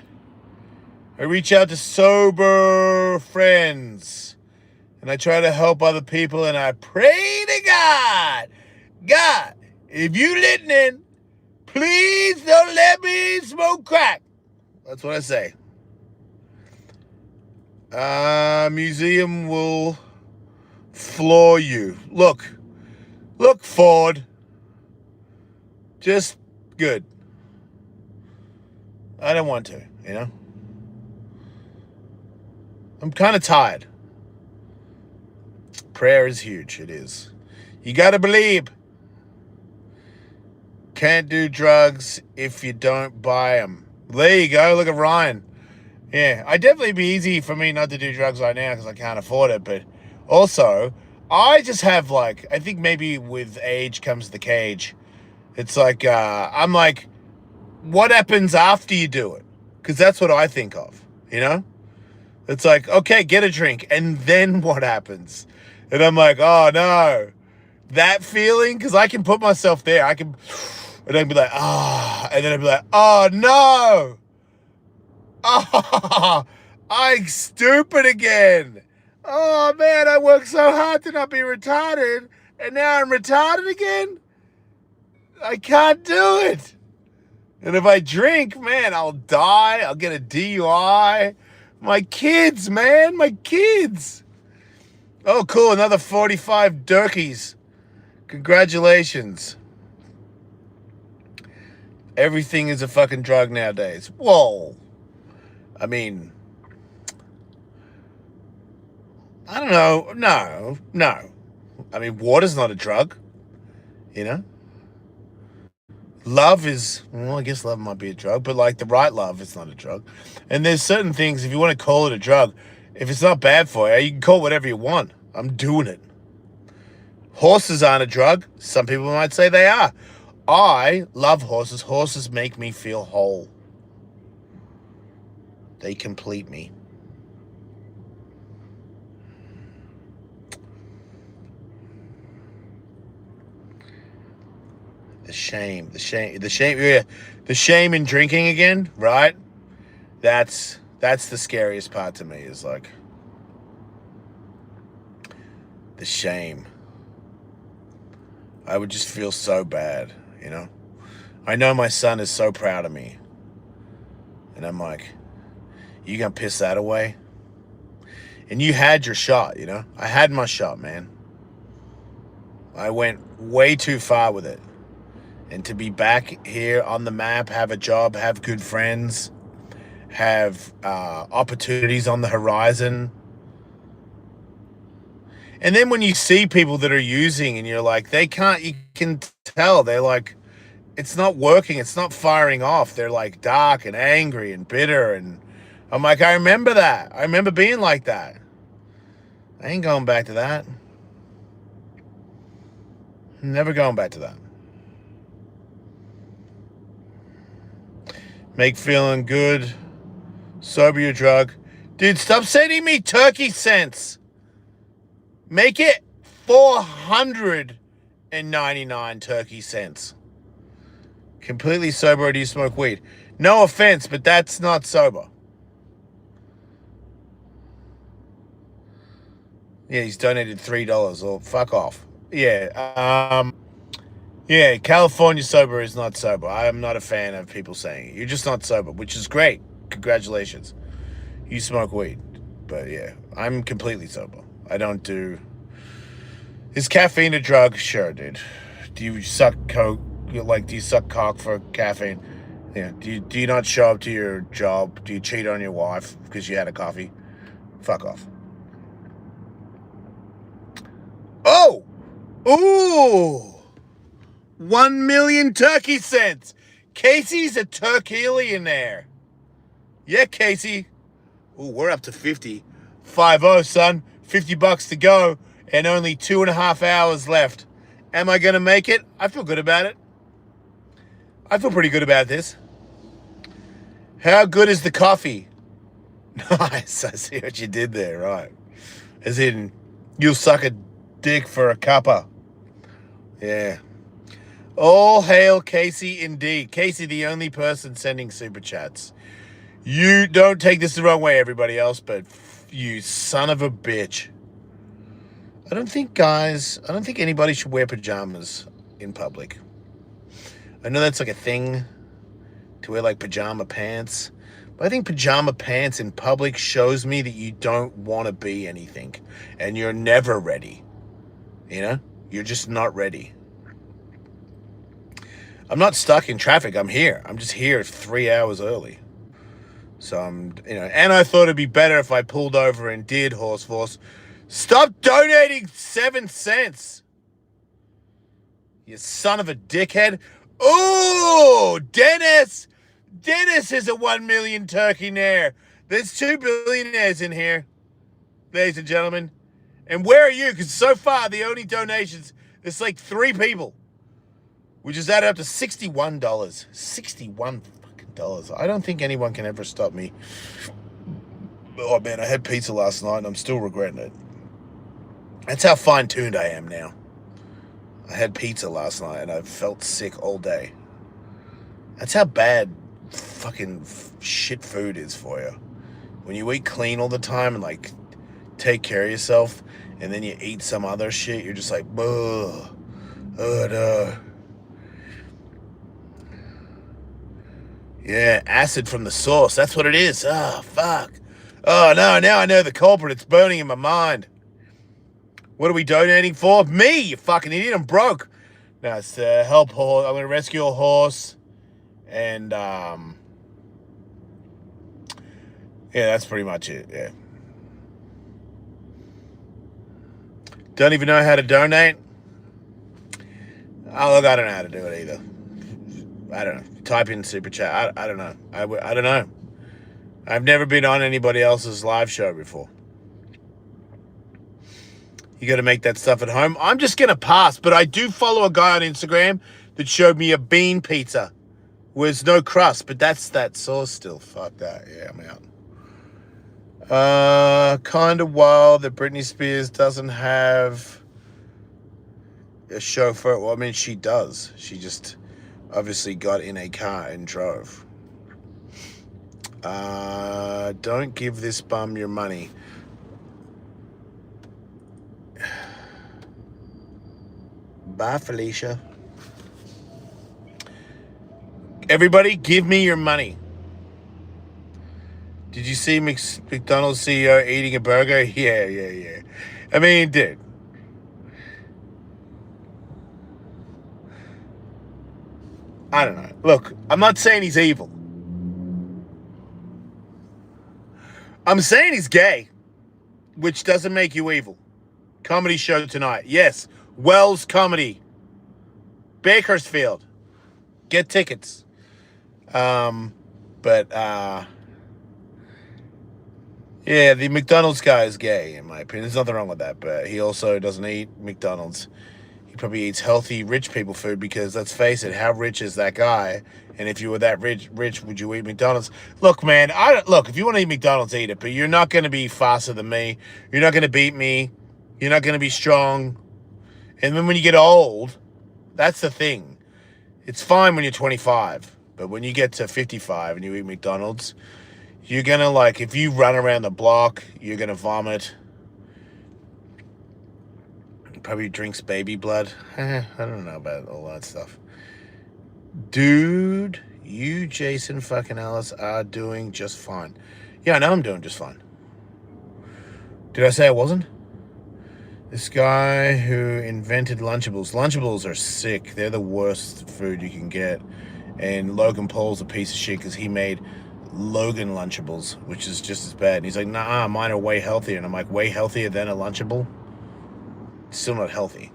I reach out to sober friends. And I try to help other people. And I pray to God. God, if you listening, please don't let me smoke crack. That's what I say. Museum will floor you. Look, Ford. Just good. I don't want to, you know? I'm kind of tired. Prayer is huge. It is. You got to believe. Can't do drugs if you don't buy them. There you go. Look at Ryan. Yeah, I'd definitely be easy for me not to do drugs right now because I can't afford it. But also, I just have like, I think maybe with age comes the cage. It's like, I'm like, what happens after you do it? Because that's what I think of, you know? It's like, okay, get a drink. And then what happens? And I'm like, oh, no. That feeling, because I can put myself there. I can, and I'd be like, ah. And then I'd be like, oh, no. Oh, I'm stupid again. Oh, man, I worked so hard to not be retarded. And now I'm retarded again? I can't do it. And if I drink, man, I'll die. I'll get a DUI. My kids, man, my kids. Oh, cool, another 45 durkeys. Congratulations. Everything is a fucking drug nowadays. Whoa. I mean, I don't know. No. I mean, water's not a drug, you know? Love is, well, I guess love might be a drug, but like the right love is not a drug. And there's certain things, if you want to call it a drug, if it's not bad for you, you can call it whatever you want. I'm doing it. Horses aren't a drug. Some people might say they are. I love horses. Horses make me feel whole. They complete me. The shame in drinking again, right? That's the scariest part to me, is like the shame. I would just feel so bad, you know? I know my son is so proud of me. And I'm like, you gonna piss that away? And you had your shot, you know? I had my shot, man. I went way too far with it. And to be back here on the map, have a job, have good friends, have opportunities on the horizon. And then when you see people that are using and you're like, you can tell they're like, it's not working. It's not firing off. They're like dark and angry and bitter. And I'm like, I remember that. I remember being like that. I ain't going back to that. Never going back to that. Make feeling good. Sober your drug. Dude, stop sending me turkey cents. Make it 499 turkey cents. Completely sober, or do you smoke weed? No offense, but that's not sober. Yeah, he's donated $3. Or fuck off. Yeah, yeah, California sober is not sober. I am not a fan of people saying it. You're just not sober, which is great. Congratulations. You smoke weed. But yeah, I'm completely sober. I don't do... Is caffeine a drug? Sure, dude. Do you suck coke? Like, do you suck cock for caffeine? Yeah. Do you not show up to your job? Do you cheat on your wife because you had a coffee? Fuck off. Oh! Ooh! 1 million turkey cents. Casey's a turkey-millionaire. Yeah, Casey. Ooh, we're up to 50. 5-0, son. $50 to go and only 2.5 hours left. Am I going to make it? I feel good about it. I feel pretty good about this. How good is the coffee? Nice. I see what you did there, right. As in, you'll suck a dick for a cuppa. Yeah. All hail Casey indeed. Casey, the only person sending super chats. You don't take this the wrong way, everybody else, but you son of a bitch. I don't think anybody should wear pajamas in public. I know that's like a thing to wear like pajama pants, but I think pajama pants in public shows me that you don't want to be anything and you're never ready. You know, you're just not ready. I'm not stuck in traffic. I'm here. I'm just here 3 hours early. So and I thought it'd be better if I pulled over and did Horse Force. Stop donating 7 cents. You son of a dickhead. Ooh, Dennis. Dennis is a 1 million turkey-naire. There's 2 billionaires in here, ladies and gentlemen. And where are you? Because so far, the only donations, there's like 3 people. Which is added up to $61. $61 fucking dollars. I don't think anyone can ever stop me. Oh man, I had pizza last night and I'm still regretting it. That's how fine-tuned I am now. I had pizza last night and I felt sick all day. That's how bad fucking shit food is for you. When you eat clean all the time and like take care of yourself and then you eat some other shit, you're just like, ugh, no. Yeah, acid from the sauce. That's what it is. Oh, fuck. Oh, no, now I know the culprit. It's burning in my mind. What are we donating for? Me, you fucking idiot. I'm broke. No, it's help horse. I'm going to rescue a horse. And, yeah, that's pretty much it, yeah. Don't even know how to donate? Oh, look, I don't know how to do it either. I don't know. Type in super chat. I don't know. I don't know. I've never been on anybody else's live show before. You got to make that stuff at home. I'm just going to pass, but I do follow a guy on Instagram that showed me a bean pizza with no crust, but that's that sauce still. Fuck that. Yeah, I'm out. Kind of wild that Britney Spears doesn't have a chauffeur. Well, I mean, she does. She just obviously got in a car and drove. Don't give this bum your money. Bye, Felicia. Everybody, give me your money. Did you see McDonald's CEO eating a burger? Yeah. I mean, dude. I don't know. Look, I'm not saying he's evil. I'm saying he's gay, which doesn't make you evil. Comedy show tonight. Yes. Wells Comedy. Bakersfield. Get tickets. Yeah, the McDonald's guy is gay, in my opinion. There's nothing wrong with that, but he also doesn't eat McDonald's. He probably eats healthy, rich people food because, let's face it, how rich is that guy? And if you were that rich, would you eat McDonald's? Look, man, if you want to eat McDonald's, eat it, but you're not going to be faster than me. You're not going to beat me. You're not going to be strong. And then when you get old, that's the thing. It's fine when you're 25, but when you get to 55 and you eat McDonald's, you're going to, if you run around the block, you're going to vomit. Probably drinks baby blood. I don't know about all that stuff. Dude, you, Jason fucking Ellis, are doing just fine. Yeah, I know I'm doing just fine. Did I say I wasn't? This guy who invented Lunchables. Lunchables are sick. They're the worst food you can get. And Logan Paul's a piece of shit because he made Logan Lunchables, which is just as bad. And he's like, nah, mine are way healthier. And I'm like, way healthier than a Lunchable? Still not healthy.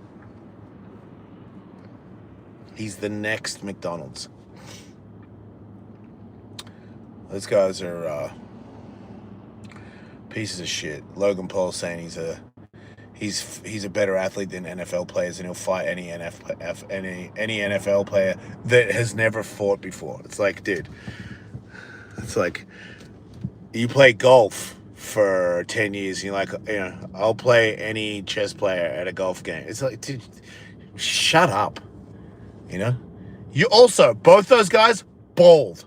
He's the next McDonald's. Those guys are pieces of shit. Logan Paul saying he's a better athlete than NFL players, and he'll fight any NFL player that has never fought before. It's like, dude, it's like you play golf for 10 years, and you're like, I'll play any chess player at a golf game. It's like, dude, shut up. You also, both those guys, bald.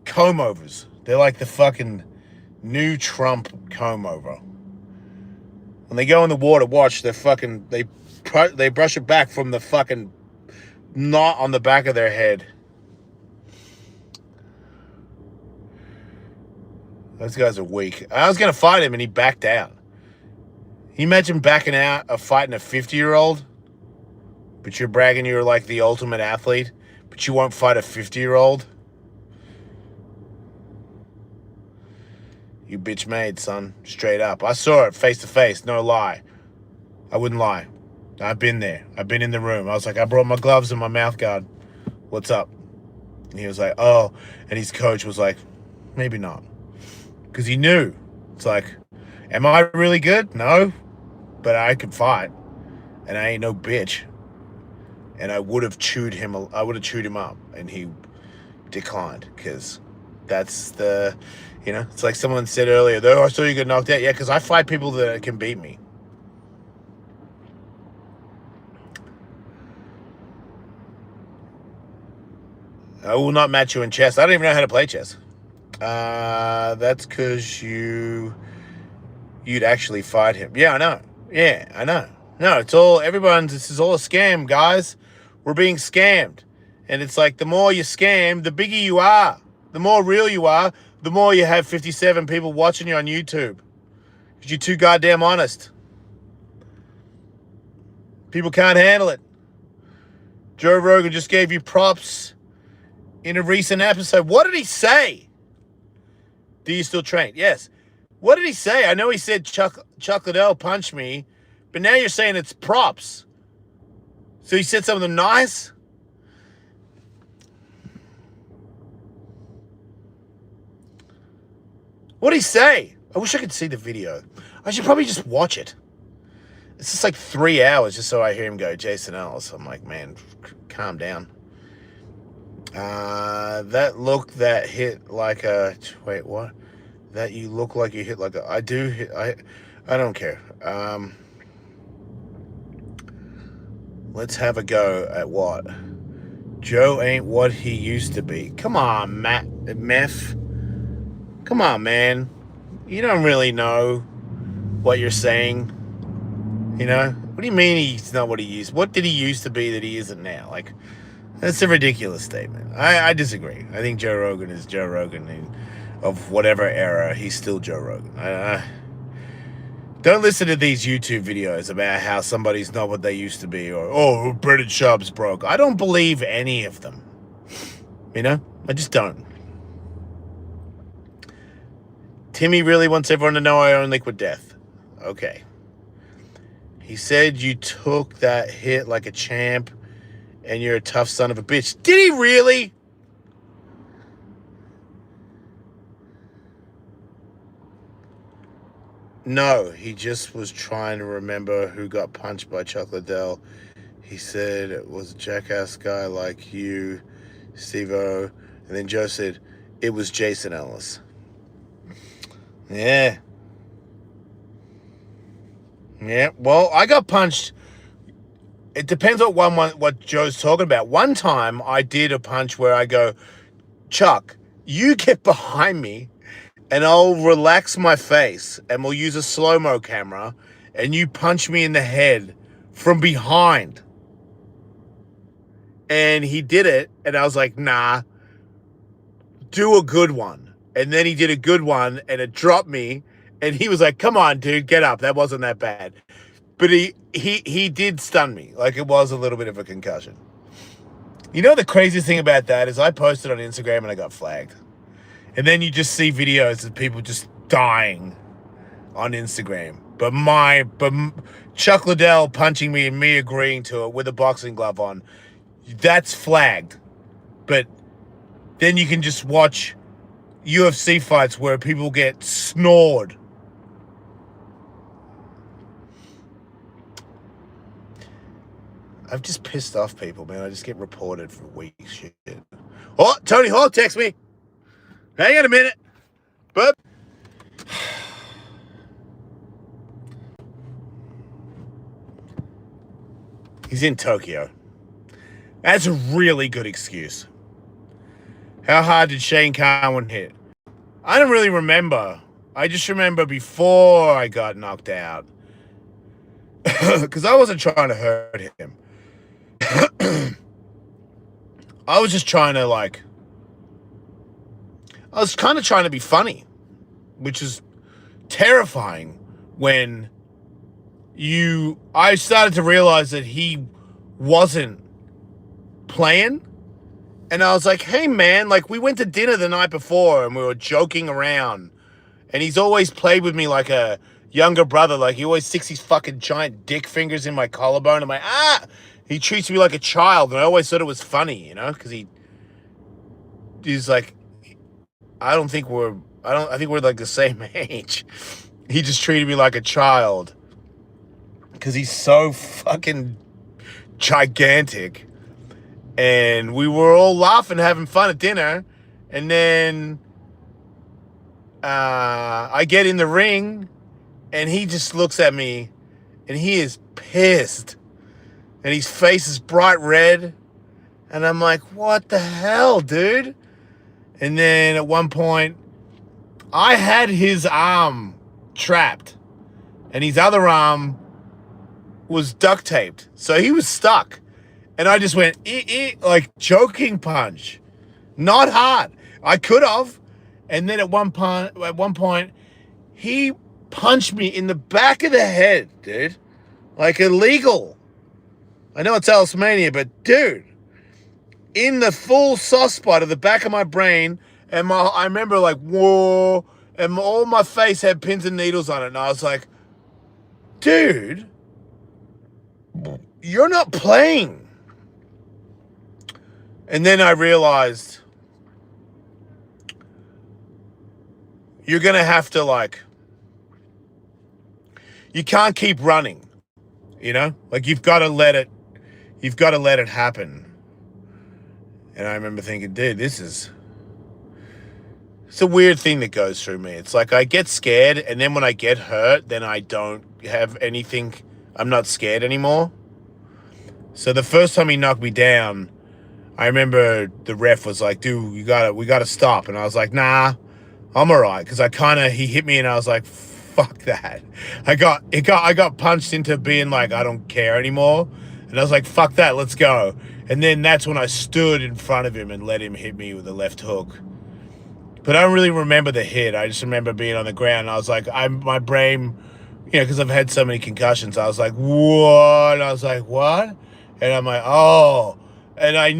Comb overs. They're like the fucking new Trump comb over. When they go in the water, watch, they brush it back from the fucking knot on the back of their head. Those guys are weak. I was going to fight him and he backed out. Can you imagine backing out of fighting a 50-year-old? But you're bragging you're like the ultimate athlete, but you won't fight a 50-year-old? You bitch made, son. Straight up. I saw it face to face. No lie. I wouldn't lie. I've been there. I've been in the room. I was like, I brought my gloves and my mouth guard. What's up? And he was like, oh. And his coach was like, maybe not. Because he knew. It's like, am I really good? No. But I can fight. And I ain't no bitch. And I would have chewed him up. And he declined. Because that's the... it's like someone said earlier, though, I saw you get knocked out. Yeah, because I fight people that can beat me. I will not match you in chess. I don't even know how to play chess. That's because you'd actually fight him. Yeah, I know. Yeah, I know. No, this is all a scam, guys. We're being scammed. And it's like the more you scam, the bigger you are. The more real you are, the more you have 57 people watching you on YouTube. Because you're too goddamn honest. People can't handle it. Joe Rogan just gave you props in a recent episode. What did he say? Do you still train? Yes. What did he say? I know he said Chuck Liddell punched me, but now you're saying it's props. So he said something nice? What did he say? I wish I could see the video. I should probably just watch it. It's just like 3 hours just so I hear him go, Jason Ellis. I'm like, man, calm down. That look that hit like a... Wait, what? That you look like you hit like a... I do hit... I don't care. Let's have a go at what? Joe ain't what he used to be. Come on, Meth. Come on, man. You don't really know what you're saying. You know? What do you mean he's not what he used? What did he used to be that he isn't now? Like, that's a ridiculous statement. I disagree. I think Joe Rogan is Joe Rogan. And of whatever era, he's still Joe Rogan. Don't listen to these YouTube videos about how somebody's not what they used to be, or, oh, Brendan Schaub's broke. I don't believe any of them. You know? I just don't. Timmy really wants everyone to know I own Liquid Death. Okay. He said you took that hit like a champ and you're a tough son of a bitch. Did he really? No, he just was trying to remember who got punched by Chuck Liddell. He said it was a jackass guy like you, Steve-O. And then Joe said, it was Jason Ellis. Yeah. Yeah, well, I got punched. It depends what Joe's talking about. One time I did a punch where I go, Chuck, you get behind me and I'll relax my face and we'll use a slow-mo camera and you punch me in the head from behind. And he did it and I was like, nah, do a good one. And then he did a good one and it dropped me. And he was like, come on, dude, get up. That wasn't that bad. But he did stun me. Like, it was a little bit of a concussion. You know, the craziest thing about that is I posted on Instagram and I got flagged. And then you just see videos of people just dying on Instagram. But Chuck Liddell punching me and me agreeing to it with a boxing glove on, that's flagged. But then you can just watch UFC fights where people get snored. I've just pissed off people, man. I just get reported for weak shit. Oh, Tony Hawk text me. Hang on a minute. But he's in Tokyo. That's a really good excuse. How hard did Shane Carwin hit? I don't really remember. I just remember before I got knocked out. Because I wasn't trying to hurt him. I was just trying to, like... I was kind of trying to be funny. Which is terrifying when I started to realize that he wasn't playing. And I was like, hey, man, like, we went to dinner the night before and we were joking around. And he's always played with me like a younger brother. Like, he always sticks his fucking giant dick fingers in my collarbone. I'm like, ah! He treats me like a child. And I always thought it was funny, you know? Because he's like, I think we're like the same age. He just treated me like a child. Because he's so fucking gigantic. And we were all laughing, having fun at dinner. And then I get in the ring and he just looks at me and he is pissed. And his face is bright red. And I'm like, what the hell, dude? And then at one point, I had his arm trapped. And his other arm was duct taped. So he was stuck. And I just went, like choking punch. Not hard. I could have. And then at one point, he punched me in the back of the head, dude. Like illegal. I know it's Elsmania, but dude, in the full soft spot of the back of my brain, and I remember like, whoa, and all my face had pins and needles on it. And I was like, dude, you're not playing. And then I realized you're going to have to you can't keep running, like you've got to let it happen. And I remember thinking, dude, it's a weird thing that goes through me. It's like I get scared, and then when I get hurt, then I don't have anything. I'm not scared anymore. So the first time he knocked me down, I remember the ref was like, dude, we gotta stop. And I was like, nah, I'm all right. Cause he hit me and I was like, fuck that. I got punched into being like, I don't care anymore. And I was like, fuck that, let's go. And then that's when I stood in front of him and let him hit me with a left hook. But I don't really remember the hit. I just remember being on the ground. And I was like, my brain, cause I've had so many concussions. I was like, what? And I was like, what? And I'm like, oh. And I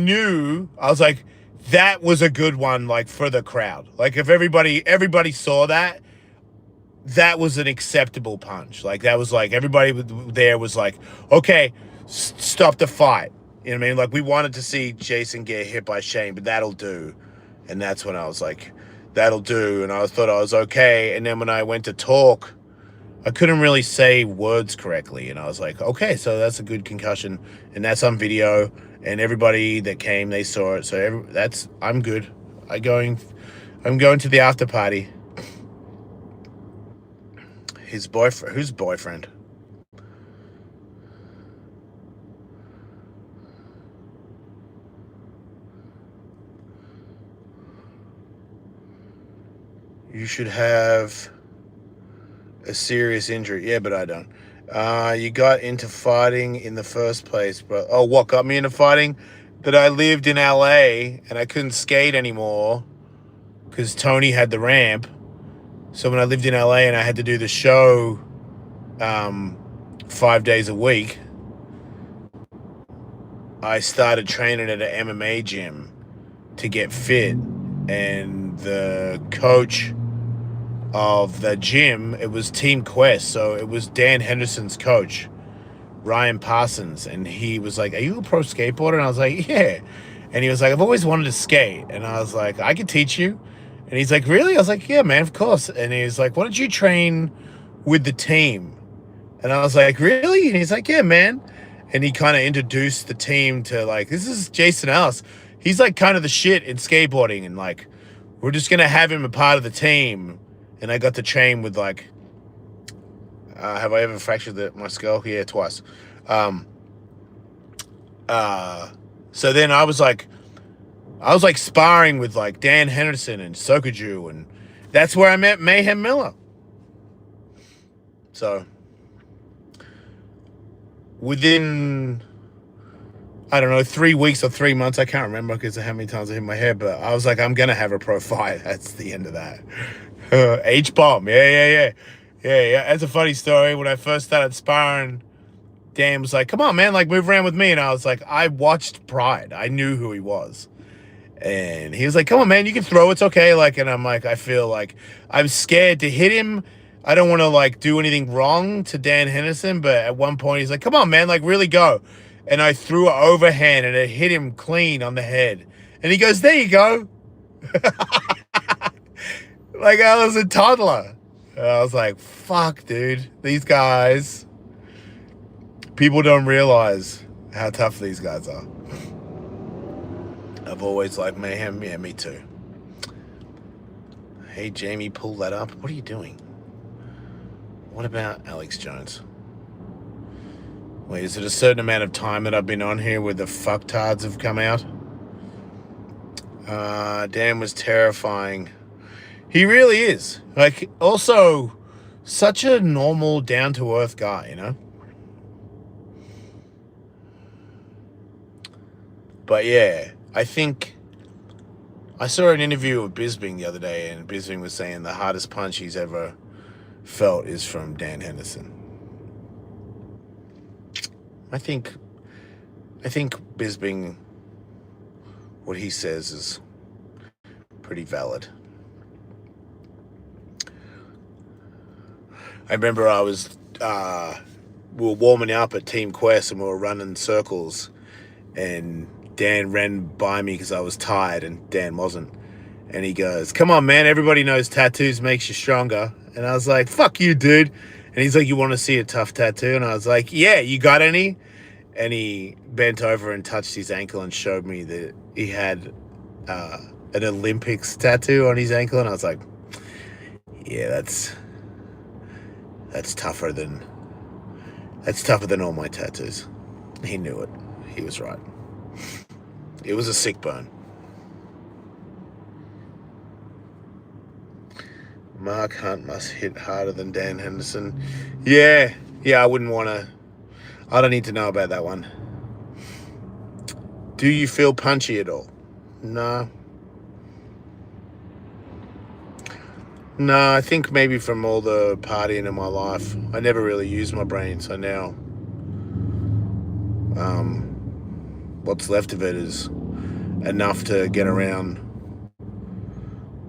was like, that was a good one, like for the crowd. Like if everybody saw that was an acceptable punch. Like that was like, everybody there was like, okay, stop the fight. You know what I mean? Like we wanted to see Jason get hit by Shane, but that'll do. And that's when I was like, that'll do. And I thought I was okay. And then when I went to talk, I couldn't really say words correctly. And I was like, okay, so that's a good concussion. And that's on video. And everybody that came, they saw it. So I'm good. I'm going to the after party. His boyfriend, whose boyfriend? You should have a serious injury. Yeah, but I don't. You got into fighting in the first place, bro. Oh, what got me into fighting? That I lived in LA and I couldn't skate anymore because Tony had the ramp. So when I lived in LA and I had to do the show 5 days a week, I started training at an MMA gym to get fit. And the coach of the gym, it was Team Quest, so it was Dan Henderson's coach, Ryan Parsons, and he was like, are you a pro skateboarder? And I was like, yeah. And he was like, I've always wanted to skate. And I was like, I can teach you. And he's like, really? I was like, yeah, man, of course. And he was like, why don't you train with the team? And I was like, really? And he's like, yeah, man. And he kind of introduced the team to like, this is Jason Ellis. He's like kind of the shit in skateboarding, and like, we're just going to have him a part of the team. And I got to train with like, have I ever fractured my skull? Yeah, twice. So then I was like sparring with like Dan Henderson and Sokoju, and that's where I met Mayhem Miller. So within, I don't know, 3 weeks or 3 months, I can't remember because of how many times I hit my head, but I was like, I'm going to have a pro fight. That's the end of that. H-bomb. Yeah. That's a funny story. When I first started sparring, Dan was like, come on, man, like move around with me. And I was like, I watched Pride. I knew who he was. And he was like, come on, man, you can throw. It's okay. Like, and I'm like, I feel like I'm scared to hit him. I don't want to like do anything wrong to Dan Henderson. But at one point he's like, come on, man, like really go. And I threw an overhand and it hit him clean on the head. And he goes, there you go. Like I was a toddler. And I was like, fuck, dude. These guys, people don't realize how tough these guys are. I've always liked Mayhem. Yeah, me too. Hey, Jamie, pull that up. What are you doing? What about Alex Jones? Wait, is it a certain amount of time that I've been on here where the fucktards have come out? Dan was terrifying. He really is. Like, also, such a normal, down-to-earth guy, you know? But yeah, I think I saw an interview with Bisbing the other day, and Bisbing was saying the hardest punch he's ever felt is from Dan Henderson. I think Bisbing, what he says is pretty valid. I remember we were warming up at Team Quest and we were running circles, and Dan ran by me because I was tired and Dan wasn't. And he goes, "Come on, man, everybody knows tattoos makes you stronger." And I was like, "Fuck you, dude." And he's like, "You want to see a tough tattoo?" And I was like, "Yeah, you got any?" And he bent over and touched his ankle and showed me that he had an Olympics tattoo on his ankle. And I was like, "Yeah, that's tougher than all my tattoos." He knew it. He was right. It was a sick burn. Mark Hunt must hit harder than Dan Henderson. Yeah, I wouldn't want to. I don't need to know about that one. Do you feel punchy at all? No. No, I think maybe from all the partying in my life, I never really used my brain. So now, what's left of it is enough to get around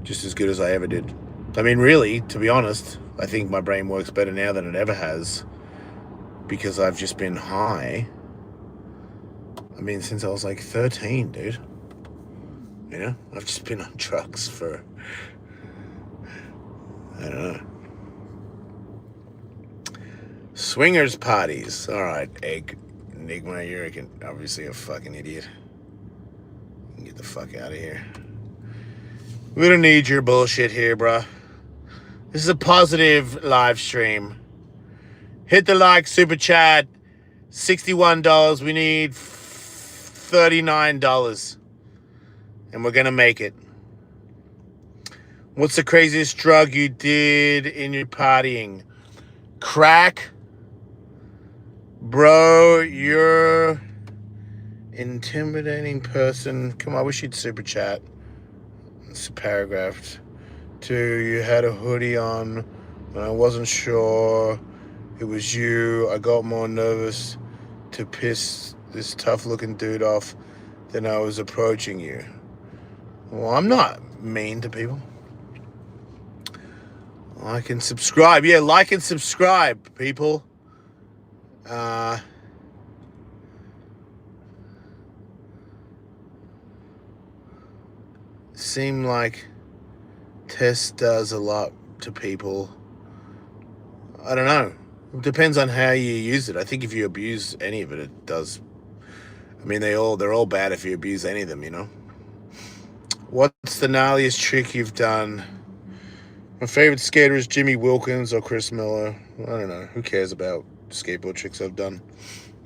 just as good as I ever did. I mean, really, to be honest, I think my brain works better now than it ever has because I've just been high. I mean, since I was like 13, dude. You know, I've just been on drugs for, I don't know. Swingers parties. All right, Egg Enigma, you're obviously a fucking idiot. You can get the fuck out of here. We don't need your bullshit here, bruh. This is a positive live stream. Hit the like, super chat. $61. We need $39. And we're going to make it. What's the craziest drug you did in your partying? Crack? Bro, you're intimidating person. Come on, I wish you'd super chat. It's a paragraph. 2, you had a hoodie on and I wasn't sure it was you. I got more nervous to piss this tough looking dude off than I was approaching you. Well, I'm not mean to people. Like and subscribe. Yeah, like and subscribe, people. Seem like Tess does a lot to people. I don't know. It depends on how you use it. I think if you abuse any of it, it does. I mean, they're all bad if you abuse any of them, you know. What's the gnarliest trick you've done? My favorite skater is Jimmy Wilkins or Chris Miller. I don't know. Who cares about skateboard tricks I've done?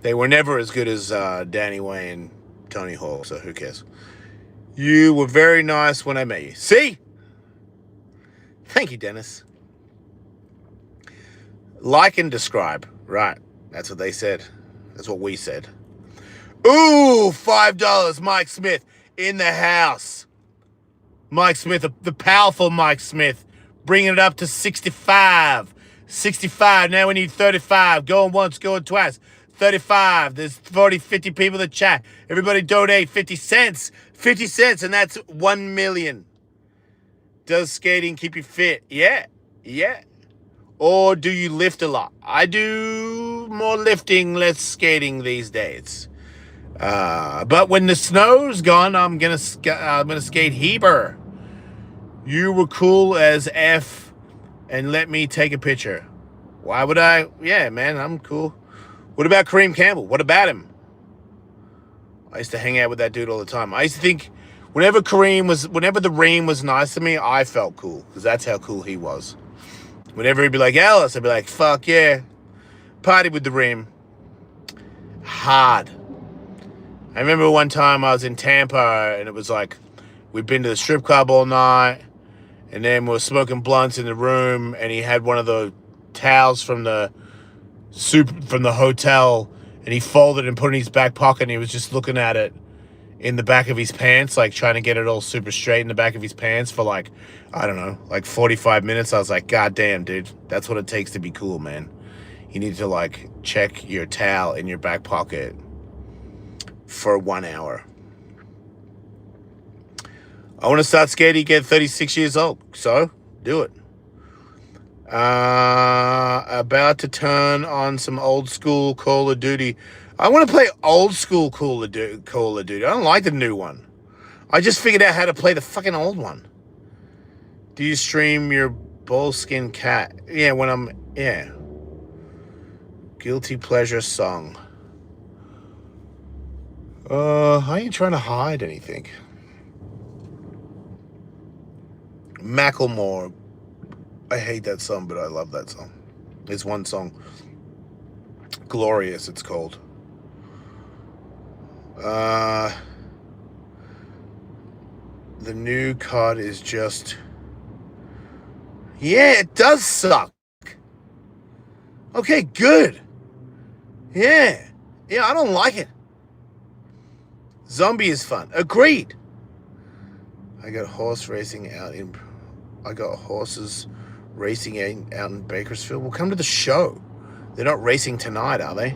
They were never as good as Danny Way and Tony Hawk, so who cares? You were very nice when I met you. See? Thank you, Dennis. Like and describe. Right. That's what they said. That's what we said. Ooh, $5. Mike Smith in the house. Mike Smith, the powerful Mike Smith, bringing it up to 65. 65. Now we need 35. Going once, going twice. 35. There's 40, 50 people in the chat. Everybody donate 50 cents. 50 cents, and that's 1 million. Does skating keep you fit? Yeah. Or do you lift a lot? I do more lifting, less skating these days. But when the snow's gone, I'm gonna skate Heber. You were cool as F, and let me take a picture. Why would I? Yeah, man, I'm cool. What about Kareem Campbell? What about him? I used to hang out with that dude all the time. I used to think whenever the Ream was nice to me, I felt cool because that's how cool he was. Whenever he'd be like, Ellis, I'd be like, fuck yeah. Party with the Ream. Hard. I remember one time I was in Tampa and it was like, we'd been to the strip club all night and then we were smoking blunts in the room and he had one of the towels from the hotel and he folded and put it in his back pocket and he was just looking at it in the back of his pants, like trying to get it all super straight in the back of his pants for like, I don't know, like 45 minutes. I was like, God damn, dude, that's what it takes to be cool, man. You need to like check your towel in your back pocket for 1 hour. I want to start skating at 36 years old, so do it. About to turn on some old school Call of Duty. I want to play old school Call of Duty. I don't like the new one. I just figured out how to play the fucking old one. Do you stream your Bullskin Cat? Yeah, when I'm... Yeah. Guilty pleasure song. I ain't trying to hide anything. Macklemore. I hate that song, but I love that song. It's one song. Glorious, it's called. The new COD is just... Yeah, it does suck. Okay, good. Yeah, I don't like it. Zombie is fun. Agreed. I got horses racing out in Bakersfield. Well, come to the show. They're not racing tonight, are they?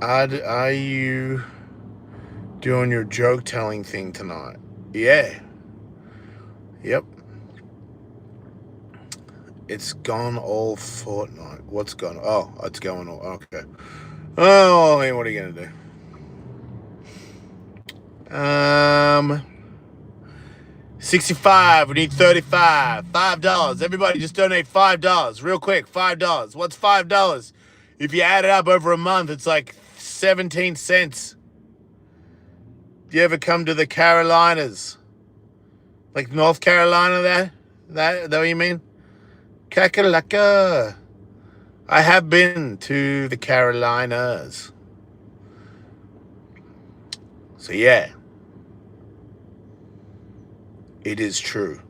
Are you doing your joke telling thing tonight? Yeah. Yep. It's gone all fortnight. What's gone? Oh, it's going all. Okay. Oh, man, what are you going to do? 65. We need 35. $5. Everybody just donate $5. Real quick, $5. What's $5? If you add it up over a month, it's like 17 cents. Do you ever come to the Carolinas? Like North Carolina there? That what you mean? Kakalaka. I have been to the Carolinas. So yeah. It is true.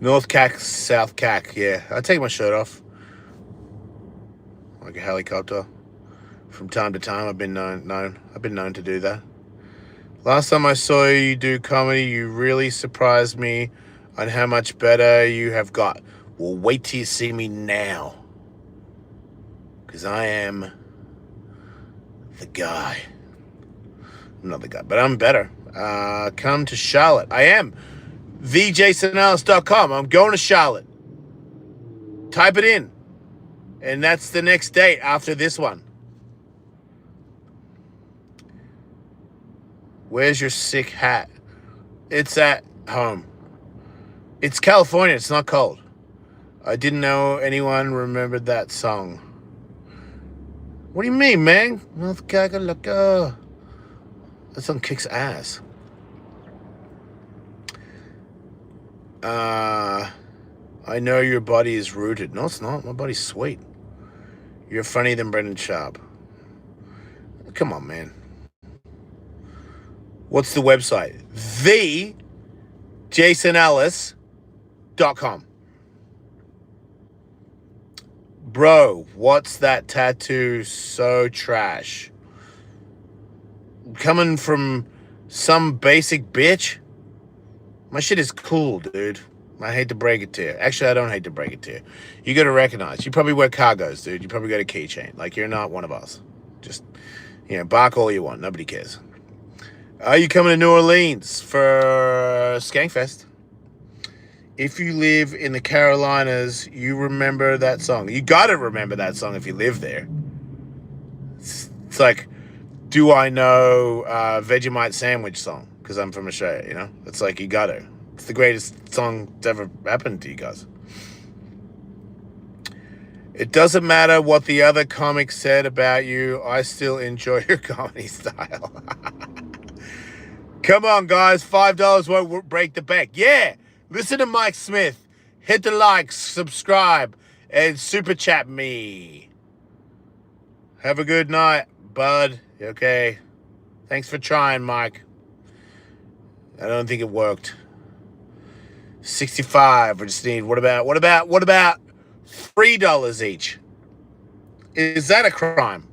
North Cac, South Cac, yeah. I take my shirt off. Like a helicopter. From time to time, I've been known to do that. Last time I saw you do comedy, you really surprised me on how much better you have got. Well, wait till you see me now. Because I am the guy. I'm not the guy, but I'm better. Come to Charlotte. I am. thejasonellis.com. I'm going to Charlotte. Type it in. And that's the next date after this one. Where's your sick hat? It's at home. It's California. It's not cold. I didn't know anyone remembered that song. What do you mean, man? North Carolina. That song kicks ass. I know your body is rooted. No, it's not. My body's sweet. You're funnier than Brendan Sharp. Come on, man. What's the website? thejasonellis.com. Bro, what's that tattoo so trash? Coming from some basic bitch? My shit is cool, dude. I hate to break it to you. Actually, I don't hate to break it to you. You got to recognize. You probably wear cargos, dude. You probably got a keychain. Like, you're not one of us. Just, bark all you want. Nobody cares. Are you coming to New Orleans for Skankfest? If you live in the Carolinas, you remember that song. You got to remember that song if you live there. It's like, do I know Vegemite sandwich song? Because I'm from Australia, It's like, you got to. It's the greatest song that's ever happened to you guys. It doesn't matter what the other comics said about you. I still enjoy your comedy style. Come on, guys. $5 won't break the bank. Yeah. Listen to Mike Smith. Hit the like, subscribe, and super chat me. Have a good night, bud. Okay. Thanks for trying, Mike. I don't think it worked. 65. We just need, what about $3 each? Is that a crime?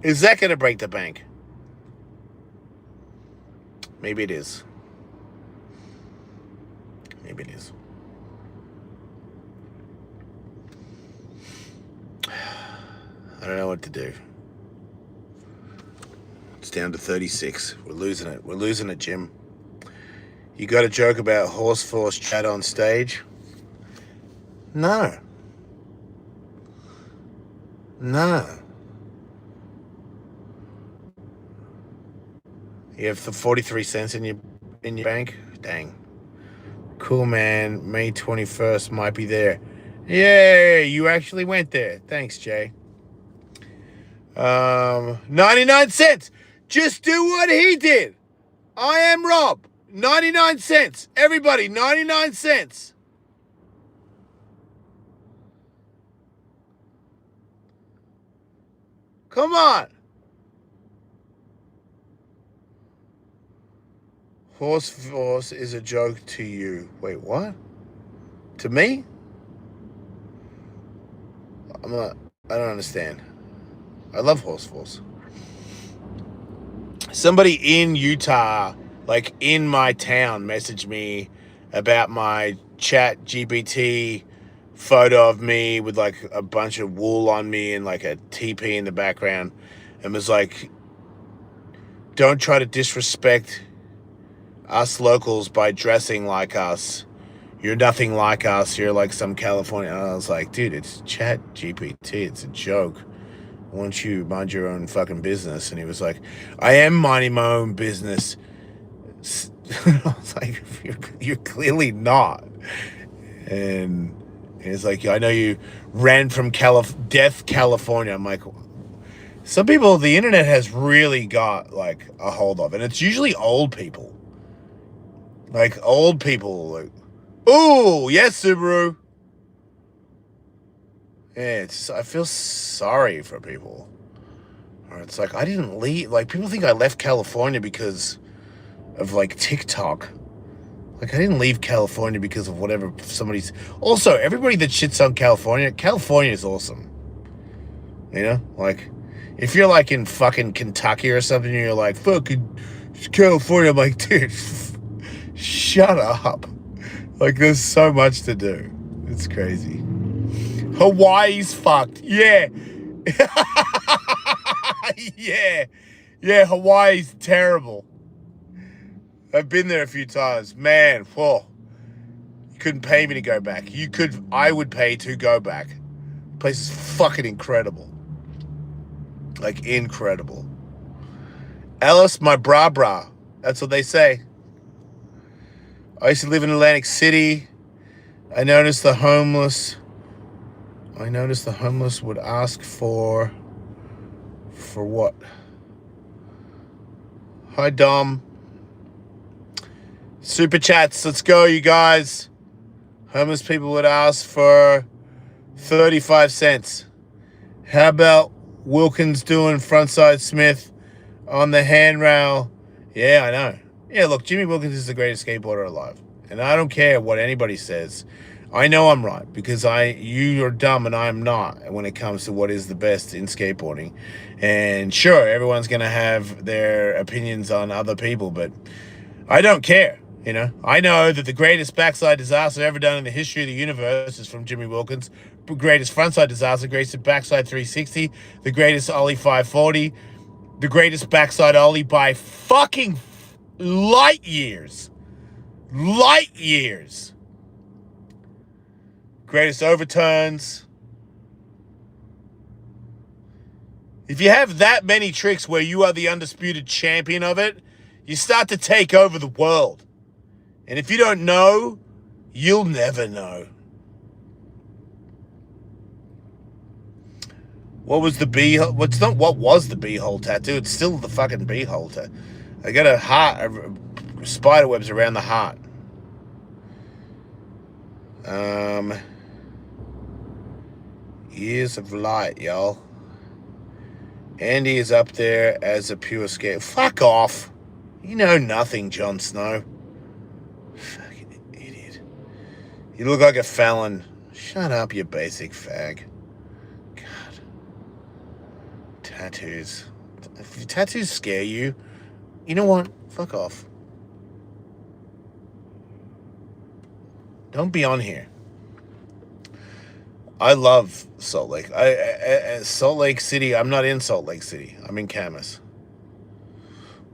Is that going to break the bank? Maybe it is. Maybe it is. I don't know what to do. It's down to 36. We're losing it. We're losing it, Jim. You got a joke about horse force chat on stage? No. No. You have the 43 cents in your bank? Dang. Cool, man. May 21st might be there. Yay, you actually went there. Thanks, Jay. 99 cents. Just do what he did. I am Rob. 99 cents. Everybody, 99 cents. Come on. Horse force is a joke to you. Wait, what? To me? I don't understand. I love horse force. Somebody in Utah, like in my town, messaged me about my chat GPT photo of me with like a bunch of wool on me and like a teepee in the background, and was like, don't try to disrespect us locals by dressing like us. You're nothing like us. You're like some California. And I was like, dude, it's chat GPT. It's a joke. Why don't you mind your own fucking business? And he was like, I am minding my own business. I was like, you're clearly not. And he's like, I know you ran from Death, California. I'm like, some people the internet has really got like a hold of, and it's usually old people. Like old people, like, oh yes, Subaru. Yeah, I feel sorry for people. Or it's like I didn't leave. Like people think I left California because of like TikTok. Like I didn't leave California because of whatever somebody's. Also, everybody that shits on California is awesome. You know, like if you're like in fucking Kentucky or something, and you're like fucking California. I'm like, dude. Shut up. Like, there's so much to do. It's crazy. Hawaii's fucked. Yeah. Yeah, Hawaii's terrible. I've been there a few times. Man, whoa. You couldn't pay me to go back. I would pay to go back. The place is fucking incredible. Like, incredible. Ellis, my bra. That's what they say. I used to live in Atlantic City. I noticed the homeless would ask for what? Hi, Dom. Super chats. Let's go, you guys. Homeless people would ask for 35 cents. How about Wilkins doing frontside Smith on the handrail? Yeah, I know. Yeah, look, Jimmy Wilkins is the greatest skateboarder alive. And I don't care what anybody says. I know I'm right because you are dumb and I am not when it comes to what is the best in skateboarding. And sure, everyone's going to have their opinions on other people, but I don't care. You know, I know that the greatest backside disaster ever done in the history of the universe is from Jimmy Wilkins. The greatest frontside disaster, greatest backside 360, the greatest ollie 540, the greatest backside ollie by fucking light years. Light years. Greatest overturns. If you have that many tricks where you are the undisputed champion of it, you start to take over the world. And if you don't know, you'll never know. What was the what was the beehole tattoo? It's still the fucking beehole tattoo. I got a heart, spider webs around the heart. Years of light, y'all. Andy is up there as a pure skate. Fuck off. You know nothing, Jon Snow. Fucking idiot. You look like a felon. Shut up, you basic fag. God. Tattoos. If tattoos scare you, you know what? Fuck off. Don't be on here. I love Salt Lake. Salt Lake City. I'm not in Salt Lake City. I'm in Camas.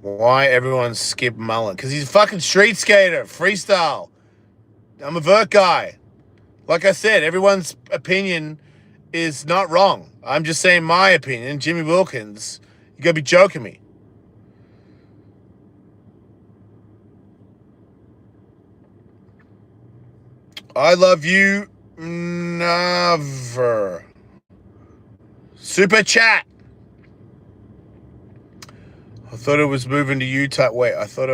Why everyone skip Mullen? Because he's a fucking street skater. Freestyle. I'm a vert guy. Like I said, everyone's opinion is not wrong. I'm just saying my opinion. Jimmy Wilkins, you gotta be joking me. I love you. Never. Super chat. I thought it was moving to Utah. Wait, I thought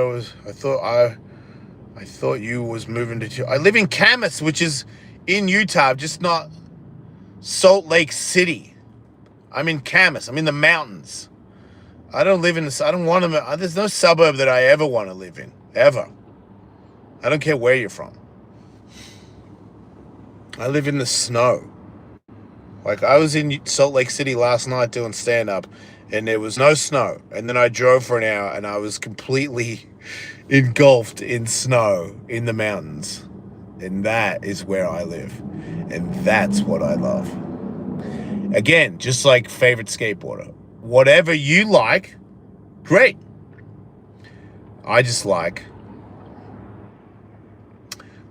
you was moving to. I live in Camas, which is in Utah, just not Salt Lake City. I'm in Camas. I'm in the mountains. I don't live in this. I don't want to. There's no suburb that I ever want to live in. Ever. I don't care where you're from. I live in the snow. Like, I was in Salt Lake City last night doing stand-up, and there was no snow. And then I drove for an hour, and I was completely engulfed in snow in the mountains. And that is where I live. And that's what I love. Again, just like favorite skateboarder. Whatever you like, great. I just like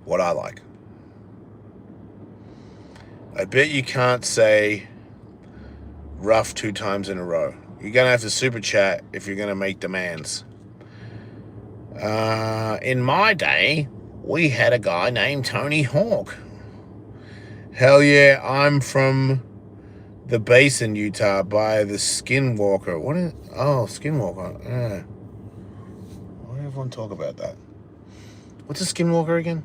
what I like. I bet you can't say rough 2 times in a row. You're going to have to super chat if you're going to make demands. In my day, we had a guy named Tony Hawk. Hell yeah, I'm from the Basin, Utah, by the Skinwalker. Skinwalker. Yeah. Why did everyone talk about that? What's a Skinwalker again?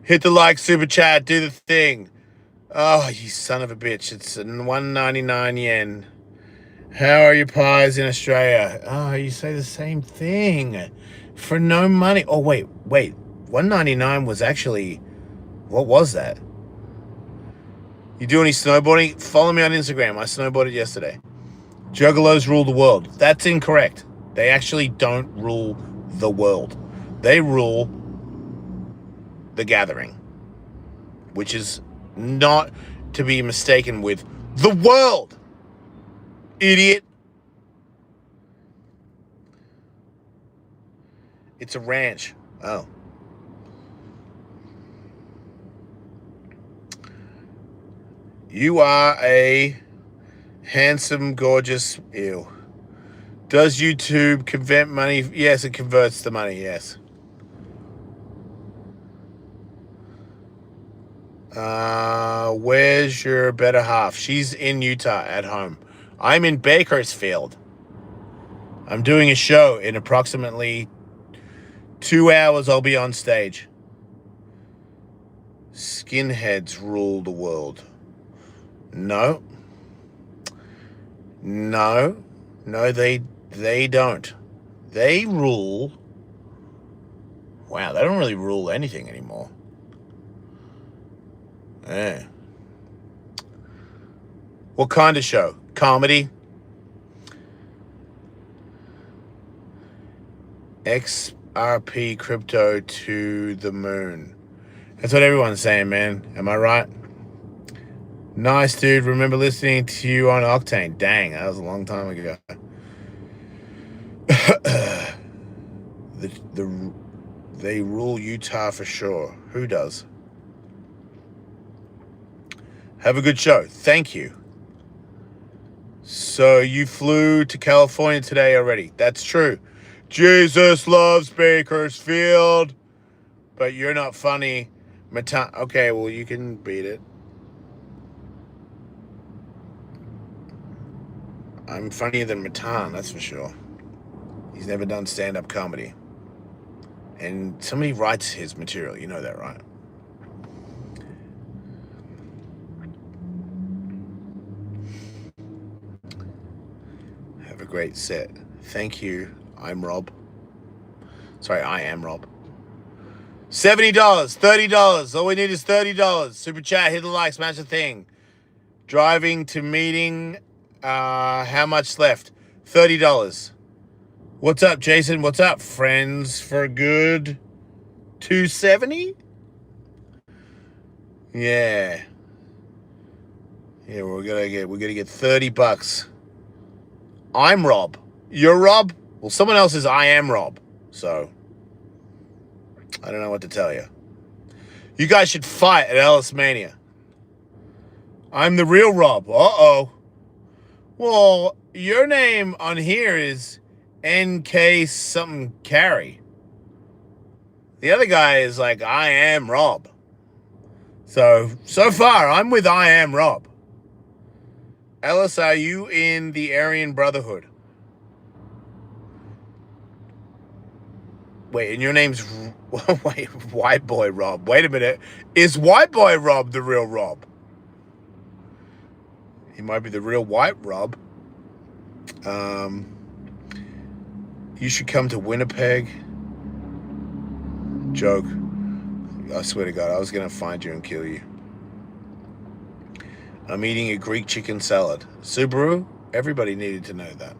Hit the like, super chat, do the thing. Oh, you son of a bitch. It's 199 yen. How are your pies in Australia? Oh, you say the same thing. For no money. Oh, wait. 199 was actually... What was that? You do any snowboarding? Follow me on Instagram. I snowboarded yesterday. Juggalos rule the world. That's incorrect. They actually don't rule the world. They rule the gathering, which is not to be mistaken with the world, idiot. It's a ranch. Oh. You are a handsome, gorgeous... Ew. Does YouTube convert money? Yes, it converts the money, yes. Where's your better half? She's in Utah at home. I'm in Bakersfield. I'm doing a show in approximately 2 hours. I'll be on stage. Skinheads rule the world. No, they don't. They rule. Wow, they don't really rule anything anymore. Yeah. What kind of show? Comedy? XRP crypto to the moon. That's what everyone's saying, man. Am I right? Nice, dude. Remember listening to you on Octane. Dang, that was a long time ago. They rule Utah for sure. Who does? Have a good show. Thank you. So you flew to California today already. That's true. Jesus loves Bakersfield. But you're not funny. Okay, well, you can beat it. I'm funnier than Matan, that's for sure. He's never done stand-up comedy. And somebody writes his material. You know that, right? Have a great set. Thank you. I'm Rob. Sorry, I am Rob. $70, $30. All we need is $30. Super chat, hit the like, smash the thing. Driving to meeting. How much left? $30. What's up, Jason? What's up, friends? For a good 270? Yeah. Yeah, we're gonna get $30. I'm Rob. You're Rob? Well, someone else is I am Rob. So I don't know what to tell you. You guys should fight at Ellis Mania. I'm the real Rob. Uh-oh. Well, your name on here is NK something carry. The other guy is like, I am Rob. So far, I'm with I am Rob. Ellis, are you in the Aryan Brotherhood? Wait, and your name's... Wait, White Boy Rob. Wait a minute. Is White Boy Rob the real Rob? He might be the real White Rob. You should come to Winnipeg. Joke. I swear to God, I was going to find you and kill you. I'm eating a Greek chicken salad. Subaru, everybody needed to know that.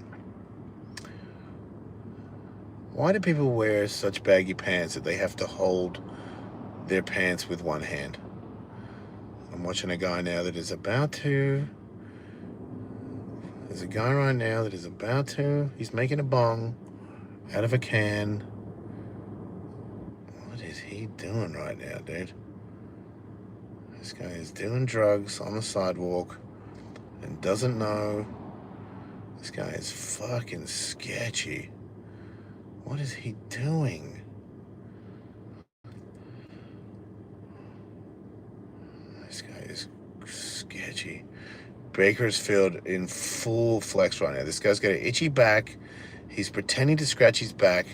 Why do people wear such baggy pants that they have to hold their pants with one hand? I'm watching a guy now that is about to... There's a guy right now that is about to... He's making a bong out of a can. What is he doing right now, dude? This guy is doing drugs on the sidewalk and doesn't know. This guy is fucking sketchy. What is he doing? This guy is sketchy. Bakersfield in full flex right now. This guy's got an itchy back. He's pretending to scratch his back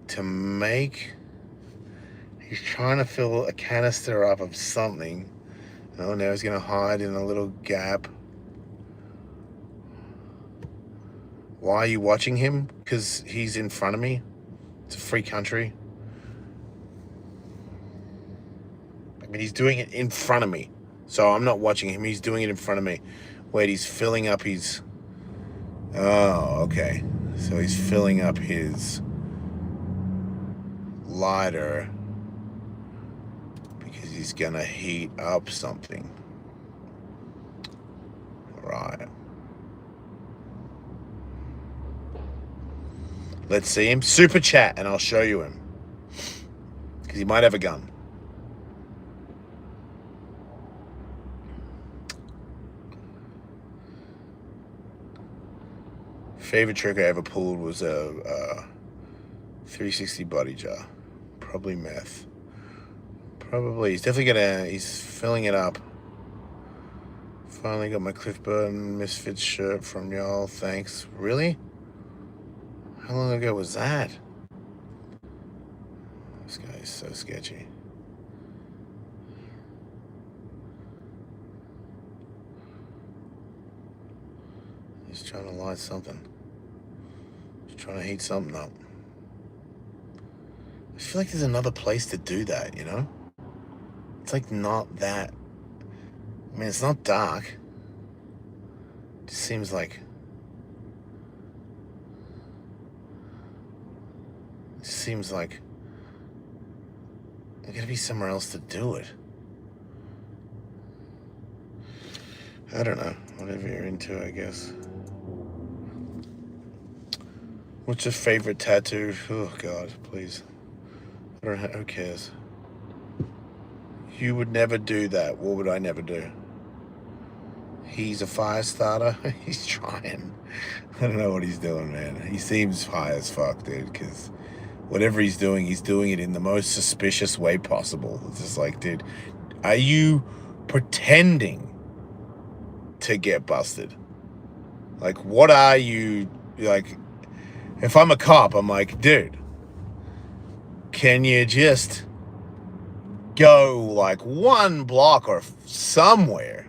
to make... He's trying to fill a canister up of something. Oh, now he's going to hide in a little gap. Why are you watching him? Because he's in front of me. It's a free country. I mean, he's doing it in front of me. So I'm not watching him. He's doing it in front of me. Wait, he's filling up his... Oh, okay. So he's filling up his lighter because he's going to heat up something. Right. Let's see him. Super chat and I'll show you him. Because he might have a gun. Favorite trick I ever pulled was a 360 body jar. Probably meth. Probably. He's definitely he's filling it up. Finally got my Cliff Burton Misfits shirt from y'all. Thanks. Really? How long ago was that? This guy is so sketchy. He's trying to light something. He's trying to heat something up. I feel like there's another place to do that, you know? It's like not that... I mean, it's not dark. It just seems like... It seems like... There's gotta be somewhere else to do it. I don't know. Whatever you're into, I guess. What's your favorite tattoo? Oh, God, please. I don't know. Who cares? You would never do that. What would I never do? He's a fire starter. He's trying. I don't know what he's doing, man. He seems high as fuck, dude, because whatever he's doing it in the most suspicious way possible. It's just like, dude, are you pretending to get busted? Like, what are you, like, if I'm a cop, I'm like, dude, can you just go like one block or somewhere?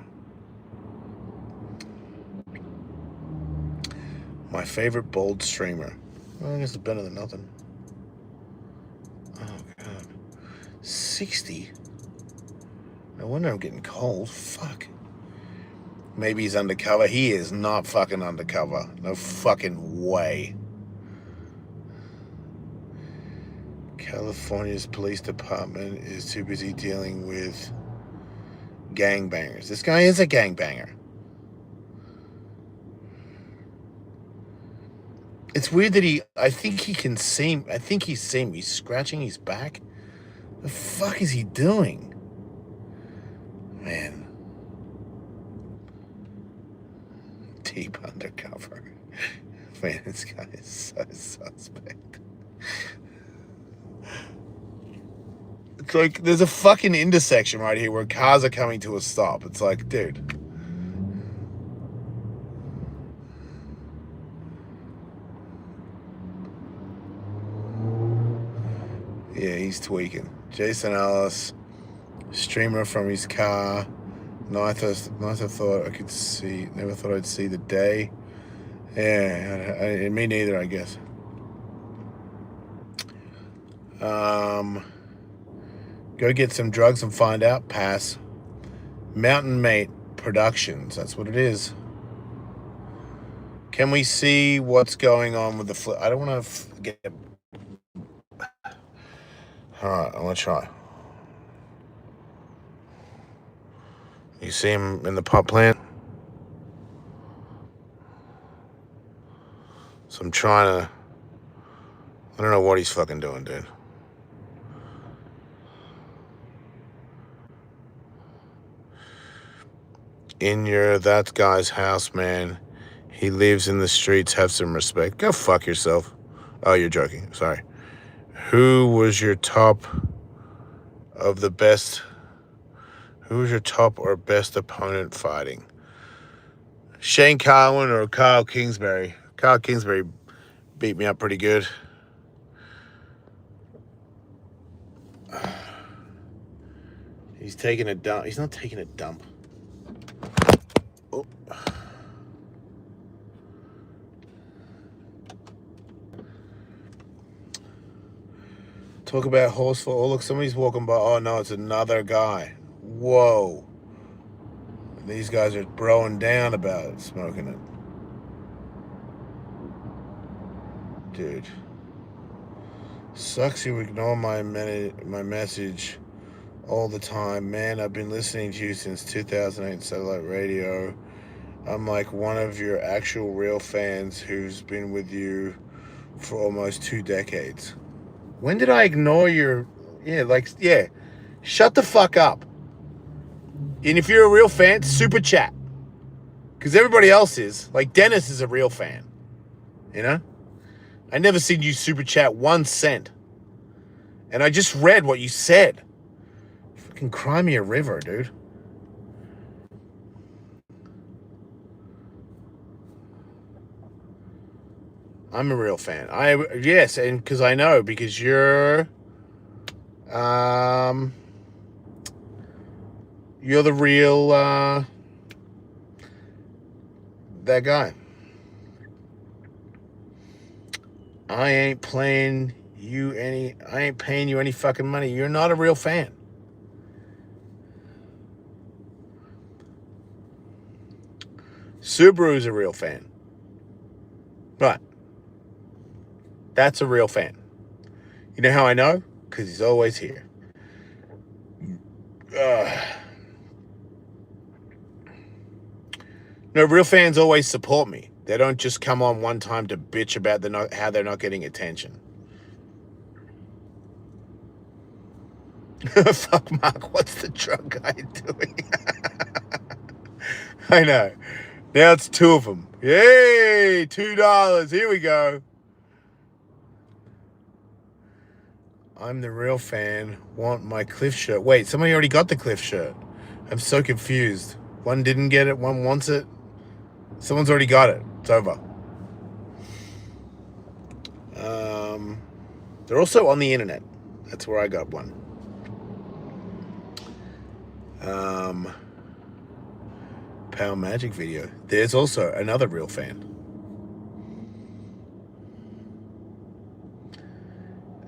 My favorite bold streamer. Well, I guess it's better than nothing. Oh, God. 60? No wonder I'm getting cold. Fuck. Maybe he's undercover. He is not fucking undercover. No fucking way. California's police department is too busy dealing with gangbangers. This guy is a gangbanger. It's weird that I think he can see, I think he's seen me scratching his back. The fuck is he doing? Man. Deep undercover. Man, this guy is so suspect. It's like, there's a fucking intersection right here where cars are coming to a stop. It's like, dude. Yeah, he's tweaking. Jason Ellis, streamer from his car. Neither thought I could see, never thought I'd see the day. Yeah, me neither, I guess. Go get some drugs and find out. Pass. Mountain Mate Productions, that's what it is. Can we see what's going on with the flip? I don't want to get... Alright, I'm going to try. You see him in the pot plant? So I'm trying to... I don't know what he's fucking doing, dude. In that guy's house, man. He lives in the streets. Have some respect. Go fuck yourself. Oh, you're joking. Sorry. Who was your top of the best? Who was your top or best opponent fighting? Shane Carwin or Kyle Kingsbury? Kyle Kingsbury beat me up pretty good. He's taking a dump. He's not taking a dump. Oh. Talk about horseful. Oh, look, somebody's walking by. Oh, no, it's another guy. Whoa. These guys are broing down about it, smoking it. Dude. Sucks you ignore my message all the time. Man, I've been listening to you since 2008 satellite radio. I'm like one of your actual real fans who's been with you for almost 2 decades. When did I ignore your... Yeah. Shut the fuck up. And if you're a real fan, super chat. Because everybody else is. Like, Dennis is a real fan. You know? I never seen you super chat 1 cent. And I just read what you said. Fucking cry me a river, dude. I'm a real fan. Yes, and because I know, because you're the real that guy. I ain't paying you any fucking money. You're not a real fan. Subaru's a real fan. Right. That's a real fan. You know how I know? Because he's always here. No, real fans always support me. They don't just come on one time to bitch about how they're not getting attention. Fuck Mark, what's the drug guy doing? I know. Now it's 2 of them. Yay! $2. Here we go. I'm the real fan. Want my Cliff shirt. Wait, somebody already got the Cliff shirt. I'm so confused. One didn't get it. One wants it. Someone's already got it. It's over. They're also on the internet. That's where I got one. Power Magic video. There's also another real fan.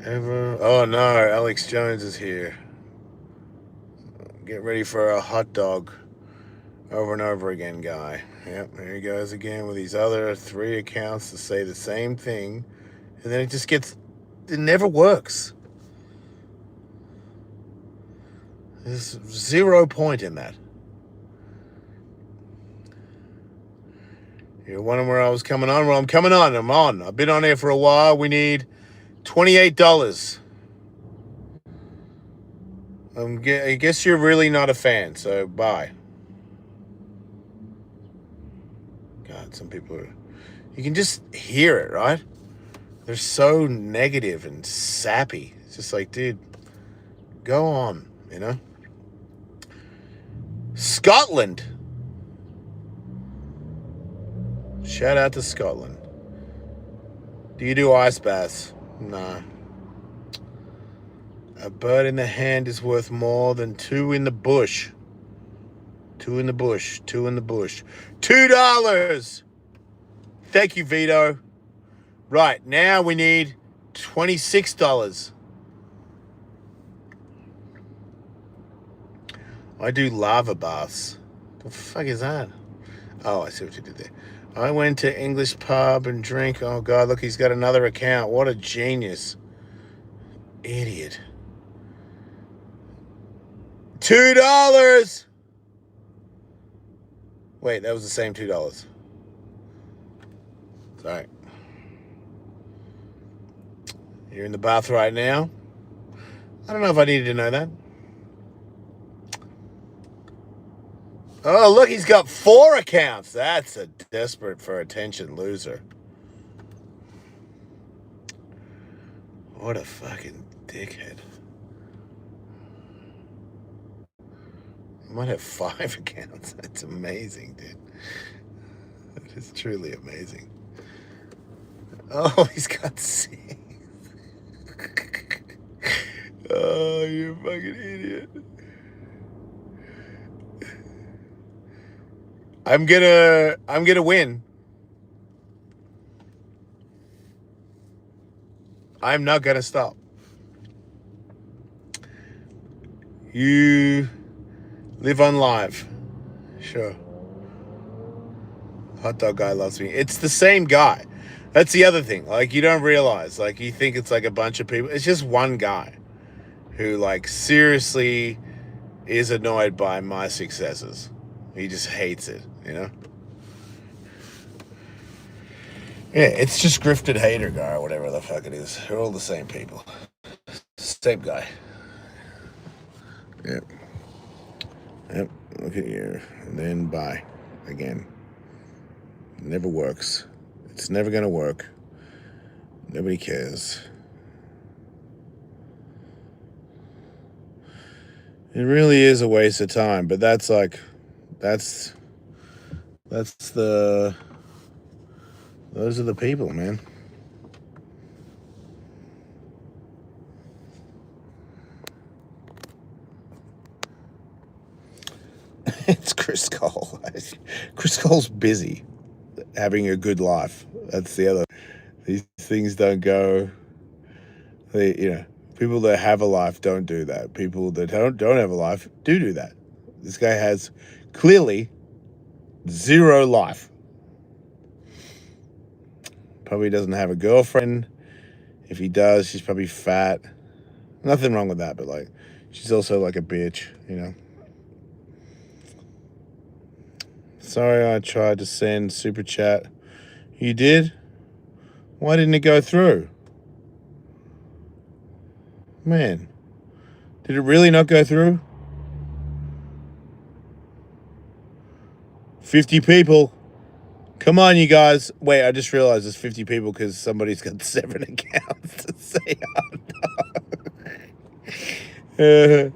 ever. Oh no, Alex Jones is here. Get ready for a hot dog over and over again guy. Yep, there he goes again with these other 3 accounts to say the same thing. And then it never works. There's 0 point in that. You're wondering where I was coming on? Well, I'm coming on. I'm on. I've been on here for a while. We need $28. I guess you're really not a fan, so bye. God, some people are... You can just hear it, right? They're so negative and sappy. It's just like, dude, go on, you know? Scotland. Shout out to Scotland. Do you do ice baths? Nah. A bird in the hand is worth more than 2 in the bush. 2 in the bush. 2 in the bush. $2! Thank you, Vito. Right, now we need $26. I do lava baths. The fuck is that? Oh, I see what you did there. I went to English pub and drink. Oh, God, look, he's got another account. What a genius. Idiot. $2! Wait, that was the same $2. Sorry. You're in the bath right now? I don't know if I needed to know that. Oh, look, he's got 4 accounts. That's a desperate for attention loser. What a fucking dickhead. He might have 5 accounts. That's amazing, dude. That is truly amazing. Oh, he's got 6. Oh, you fucking idiot. I'm gonna win. I'm not gonna stop. You live on live. Sure. Hot dog guy loves me. It's the same guy. That's the other thing. Like, you don't realize. Like, you think it's like a bunch of people. It's just one guy who, like, seriously is annoyed by my successes. He just hates it, you know? Yeah, it's just grifted hater guy or whatever the fuck it is. They're all the same people. Same guy. Yep. Yep. Look at you. And then bye. Again. Never works. It's never gonna work. Nobody cares. It really is a waste of time, but that's like, those are the people, man. It's Chris Cole. Chris Cole's busy having a good life. That's the other. These things don't go. People that have a life don't do that. People that don't have a life do that. This guy has clearly 0 life. Probably doesn't have a girlfriend. If he does, she's probably fat. Nothing wrong with that, but like, she's also like a bitch, you know. Sorry, I tried to send super chat. You did? Why didn't it go through? Man, did it really not go through? 50 people. Come on, you guys. Wait, I just realized there's 50 people because somebody's got 7 accounts to say hot dog.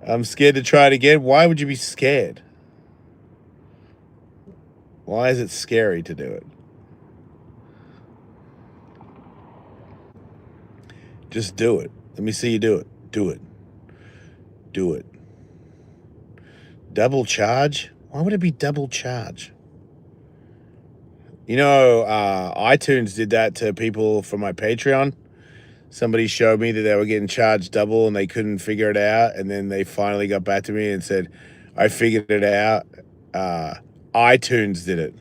I'm scared to try it again. Why would you be scared? Why is it scary to do it? Just do it. Let me see you do it. Do it. Do it. Double charge? Why would it be double charge? You know, iTunes did that to people for my Patreon. Somebody showed me that they were getting charged double and they couldn't figure it out. And then they finally got back to me and said, I figured it out. iTunes did it.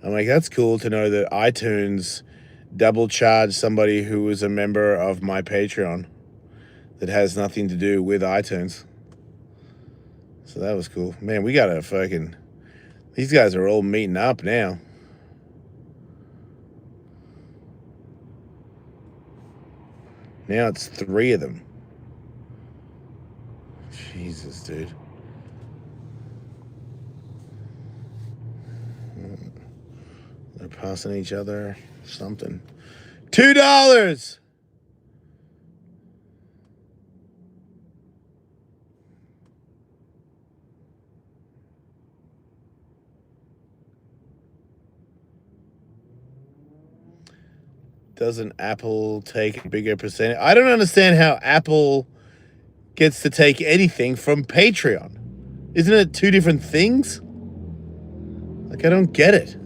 I'm like, that's cool to know that iTunes double charged somebody who was a member of my Patreon that has nothing to do with iTunes. So that was cool. Man, we gotta fucking... These guys are all meeting up now. Now it's 3 of them. Jesus, dude. They're passing each other something. $2! Doesn't Apple take a bigger percentage? I don't understand how Apple gets to take anything from Patreon. Isn't it 2 different things? Like, I don't get it.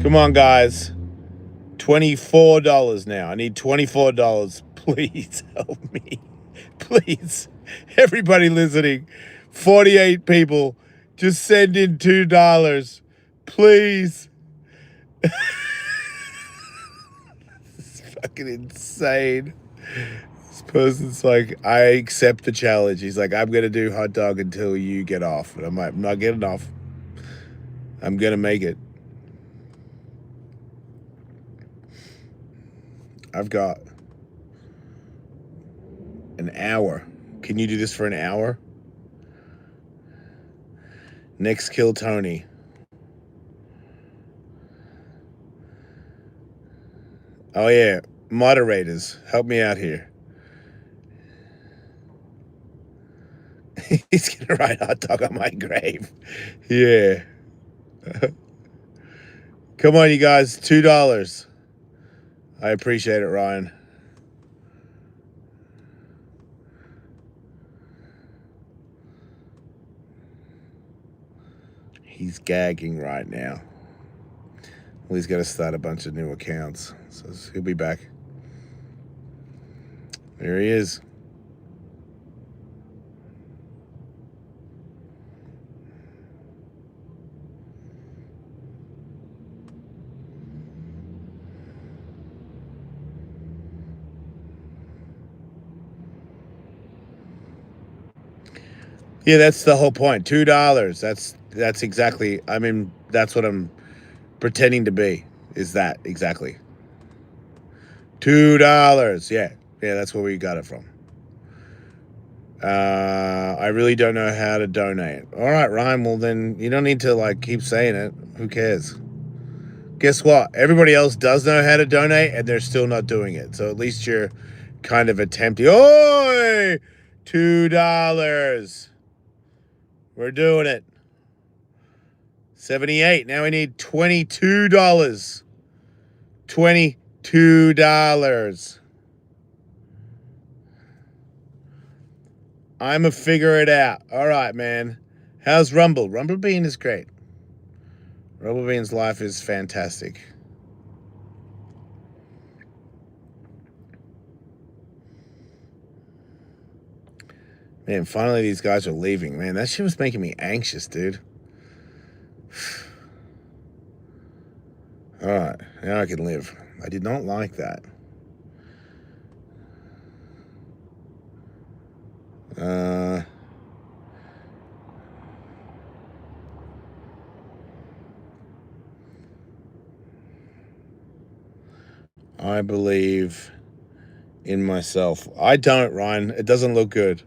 Come on, guys. $24 now. I need $24. Please help me. Please. Everybody listening. 48 people. Just send in $2. Please. This is fucking insane. This person's like, I accept the challenge. He's like, I'm going to do hot dog until you get off. And I'm like, I'm not getting off. I'm going to make it. I've got an hour. Can you do this for an hour? Next, kill Tony. Oh, yeah. Moderators, help me out here. He's going to write hot dog on my grave. Yeah. Come on, you guys. $2. I appreciate it, Ryan. He's gagging right now. Well, he's got to start a bunch of new accounts. So he'll be back. There he is. Yeah, that's the whole point. $2. That's exactly. I mean, that's what I'm pretending to be. Is that exactly? $2. Yeah, that's where we got it from. I really don't know how to donate. All right, Ryan. Well, then you don't need to like keep saying it. Who cares? Guess what? Everybody else does know how to donate, and they're still not doing it. So at least you're kind of attempting. Oi! $2. We're doing it. 78. Now we need $22. $22. I'ma figure it out. All right, man. How's Rumble? Rumble Bean is great. Rumble Bean's life is fantastic. Man, finally these guys are leaving. Man, that shit was making me anxious, dude. All right, now I can live. I did not like that. I believe in myself. I don't, Ryan. It doesn't look good.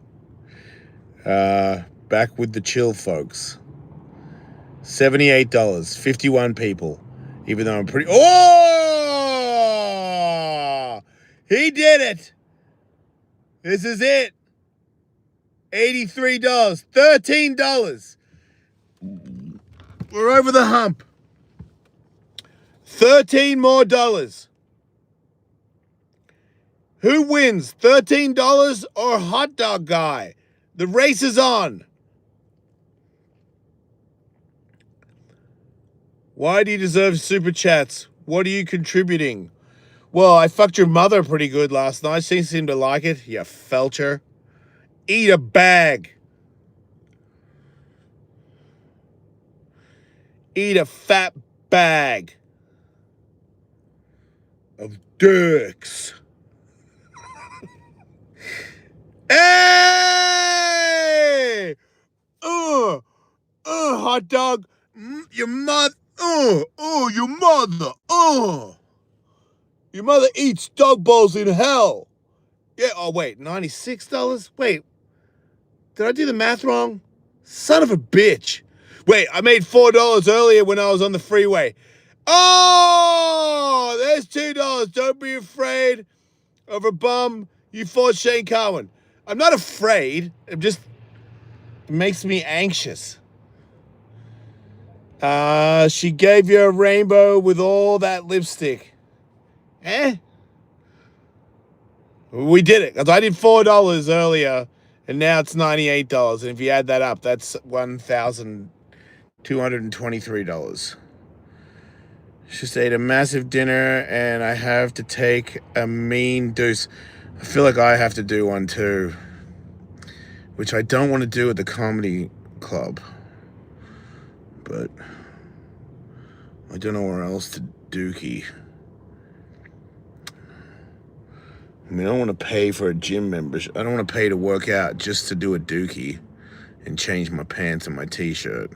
Back with the chill, folks. $78. 51 people. Even though I'm pretty... Oh! He did it! This is it. $83. $13. We're over the hump. $13 more. Who wins, $13 or hot dog guy? The race is on. Why do you deserve super chats? What are you contributing? Well, I fucked your mother pretty good last night. She seemed to like it. You felcher. Eat a bag. Eat a fat bag of dicks. Hey! Hot dog. Your mother. Your mother. Your mother eats dog balls in hell. Yeah, oh, wait, $96? Wait, did I do the math wrong? Son of a bitch. Wait, I made $4 earlier when I was on the freeway. Oh, there's $2. Don't be afraid of a bum. You fought Shane Carwin. I'm not afraid. It makes me anxious. She gave you a rainbow with all that lipstick. Eh? We did it. Because I did $4 earlier, and now it's $98. And if you add that up, that's $1,223. Just ate a massive dinner, and I have to take a mean deuce. I feel like I have to do one too, which I don't want to do at the comedy club. But I don't know where else to dookie. I mean, I don't want to pay for a gym membership. I don't want to pay to work out just to do a dookie and change my pants and my t-shirt.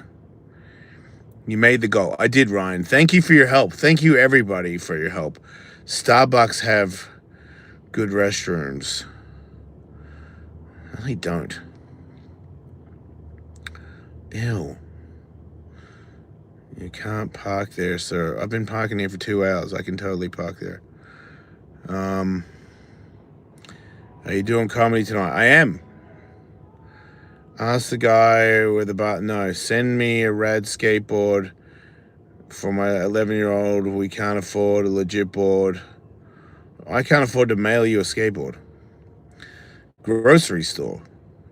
You made the goal. I did, Ryan. Thank you for your help. Thank you, everybody, for your help. Starbucks have good restrooms. No, they don't. Ew. You can't park there, sir. I've been parking here for 2 hours. I can totally park there. Are you doing comedy tonight? I am. Ask the guy with the button. No, send me a rad skateboard for my 11-year-old. We can't afford a legit board. I can't afford to mail you a skateboard. Grocery store.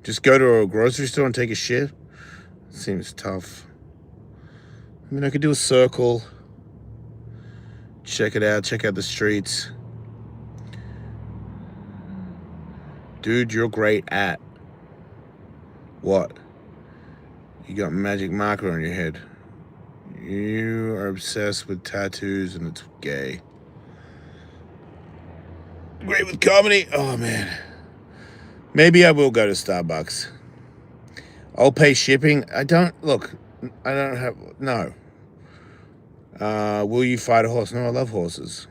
Just go to a grocery store and take a shit? Seems tough. I mean, I could do a circle. Check it out. Check out the streets. Dude, you're great at. What? You got magic marker on your head. You are obsessed with tattoos and it's gay. Great with comedy? Oh, man. Maybe I will go to Starbucks. I'll pay shipping. I don't have, no. Will you fight a horse? No, I love horses.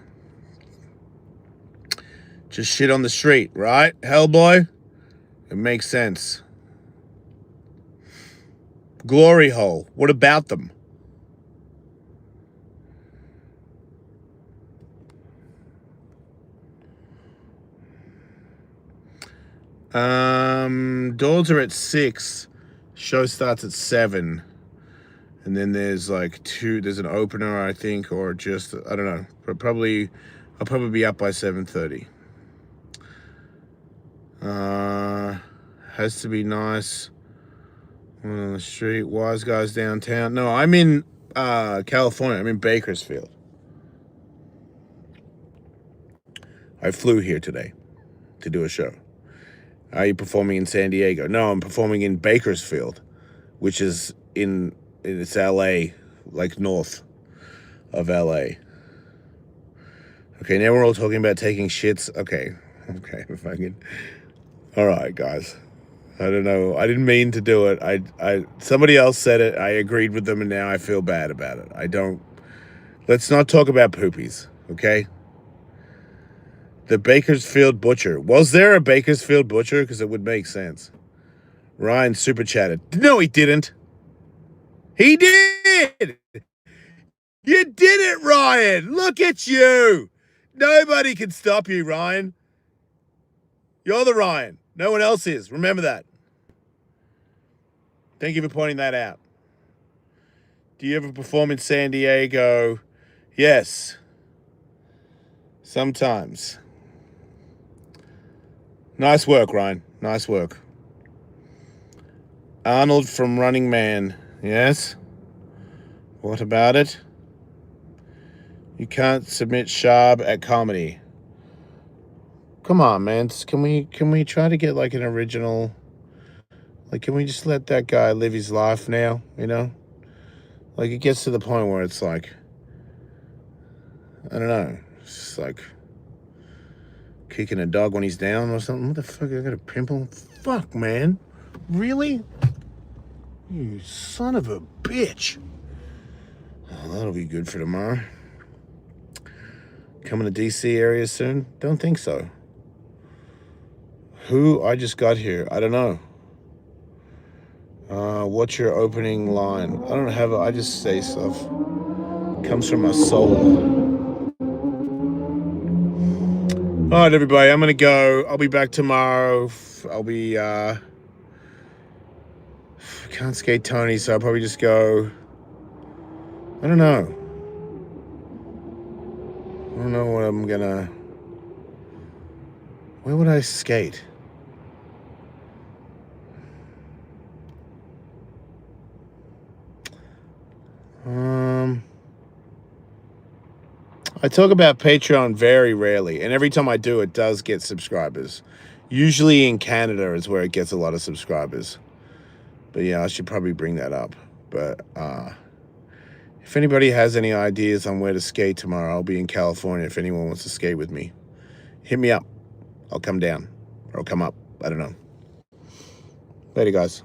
Just shit on the street, right? Hellboy? It makes sense. Glory hole. What about them? Doors are at 6. Show starts at 7. And then there's like there's an opener, I think, or just, I don't know. But I'll probably be up by 7:30. Has to be nice. One on the street. Wise guys downtown. No, I'm in California. I'm in Bakersfield. I flew here today to do a show. Are you performing in San Diego? No, I'm performing in Bakersfield, which is it's LA, like north of LA. Okay, now we're all talking about taking shits. Okay, fucking. All right, guys. I don't know. I didn't mean to do it. Somebody else said it. I agreed with them, and now I feel bad about it. Let's not talk about poopies, okay? The Bakersfield Butcher. Was there a Bakersfield Butcher? Because it would make sense. Ryan super chatted. No, he didn't. He did! You did it, Ryan! Look at you! Nobody can stop you, Ryan. You're the Ryan. No one else is. Remember that. Thank you for pointing that out. Do you ever perform in San Diego? Yes. Sometimes. Nice work, Ryan. Nice work. Arnold from Running Man. Yes? What about it? You can't submit Sharb at comedy. Come on, man. Can we try to get like an original? Like, can we just let that guy live his life now? You know? Like, it gets to the point where it's like, I don't know. It's just like kicking a dog when he's down or something. What the fuck? I got a pimple? Fuck, man. Really? You son of a bitch. Oh, that'll be good for tomorrow. Coming to DC area soon? Don't think so. Who? I just got here. I don't know. What's your opening line? I don't have it. I just say stuff. It comes from my soul. All right, everybody. I'm going to go. I'll be back tomorrow. I'll be, can't skate Tony, so I'll probably just go. I don't know. I don't know what I'm going to. Where would I skate? I talk about Patreon very rarely, and every time I do, it does get subscribers. Usually in Canada is where it gets a lot of subscribers. But yeah, I should probably bring that up. But if anybody has any ideas on where to skate tomorrow, I'll be in California if anyone wants to skate with me. Hit me up. I'll come down, or I'll come up. I don't know. Later, guys.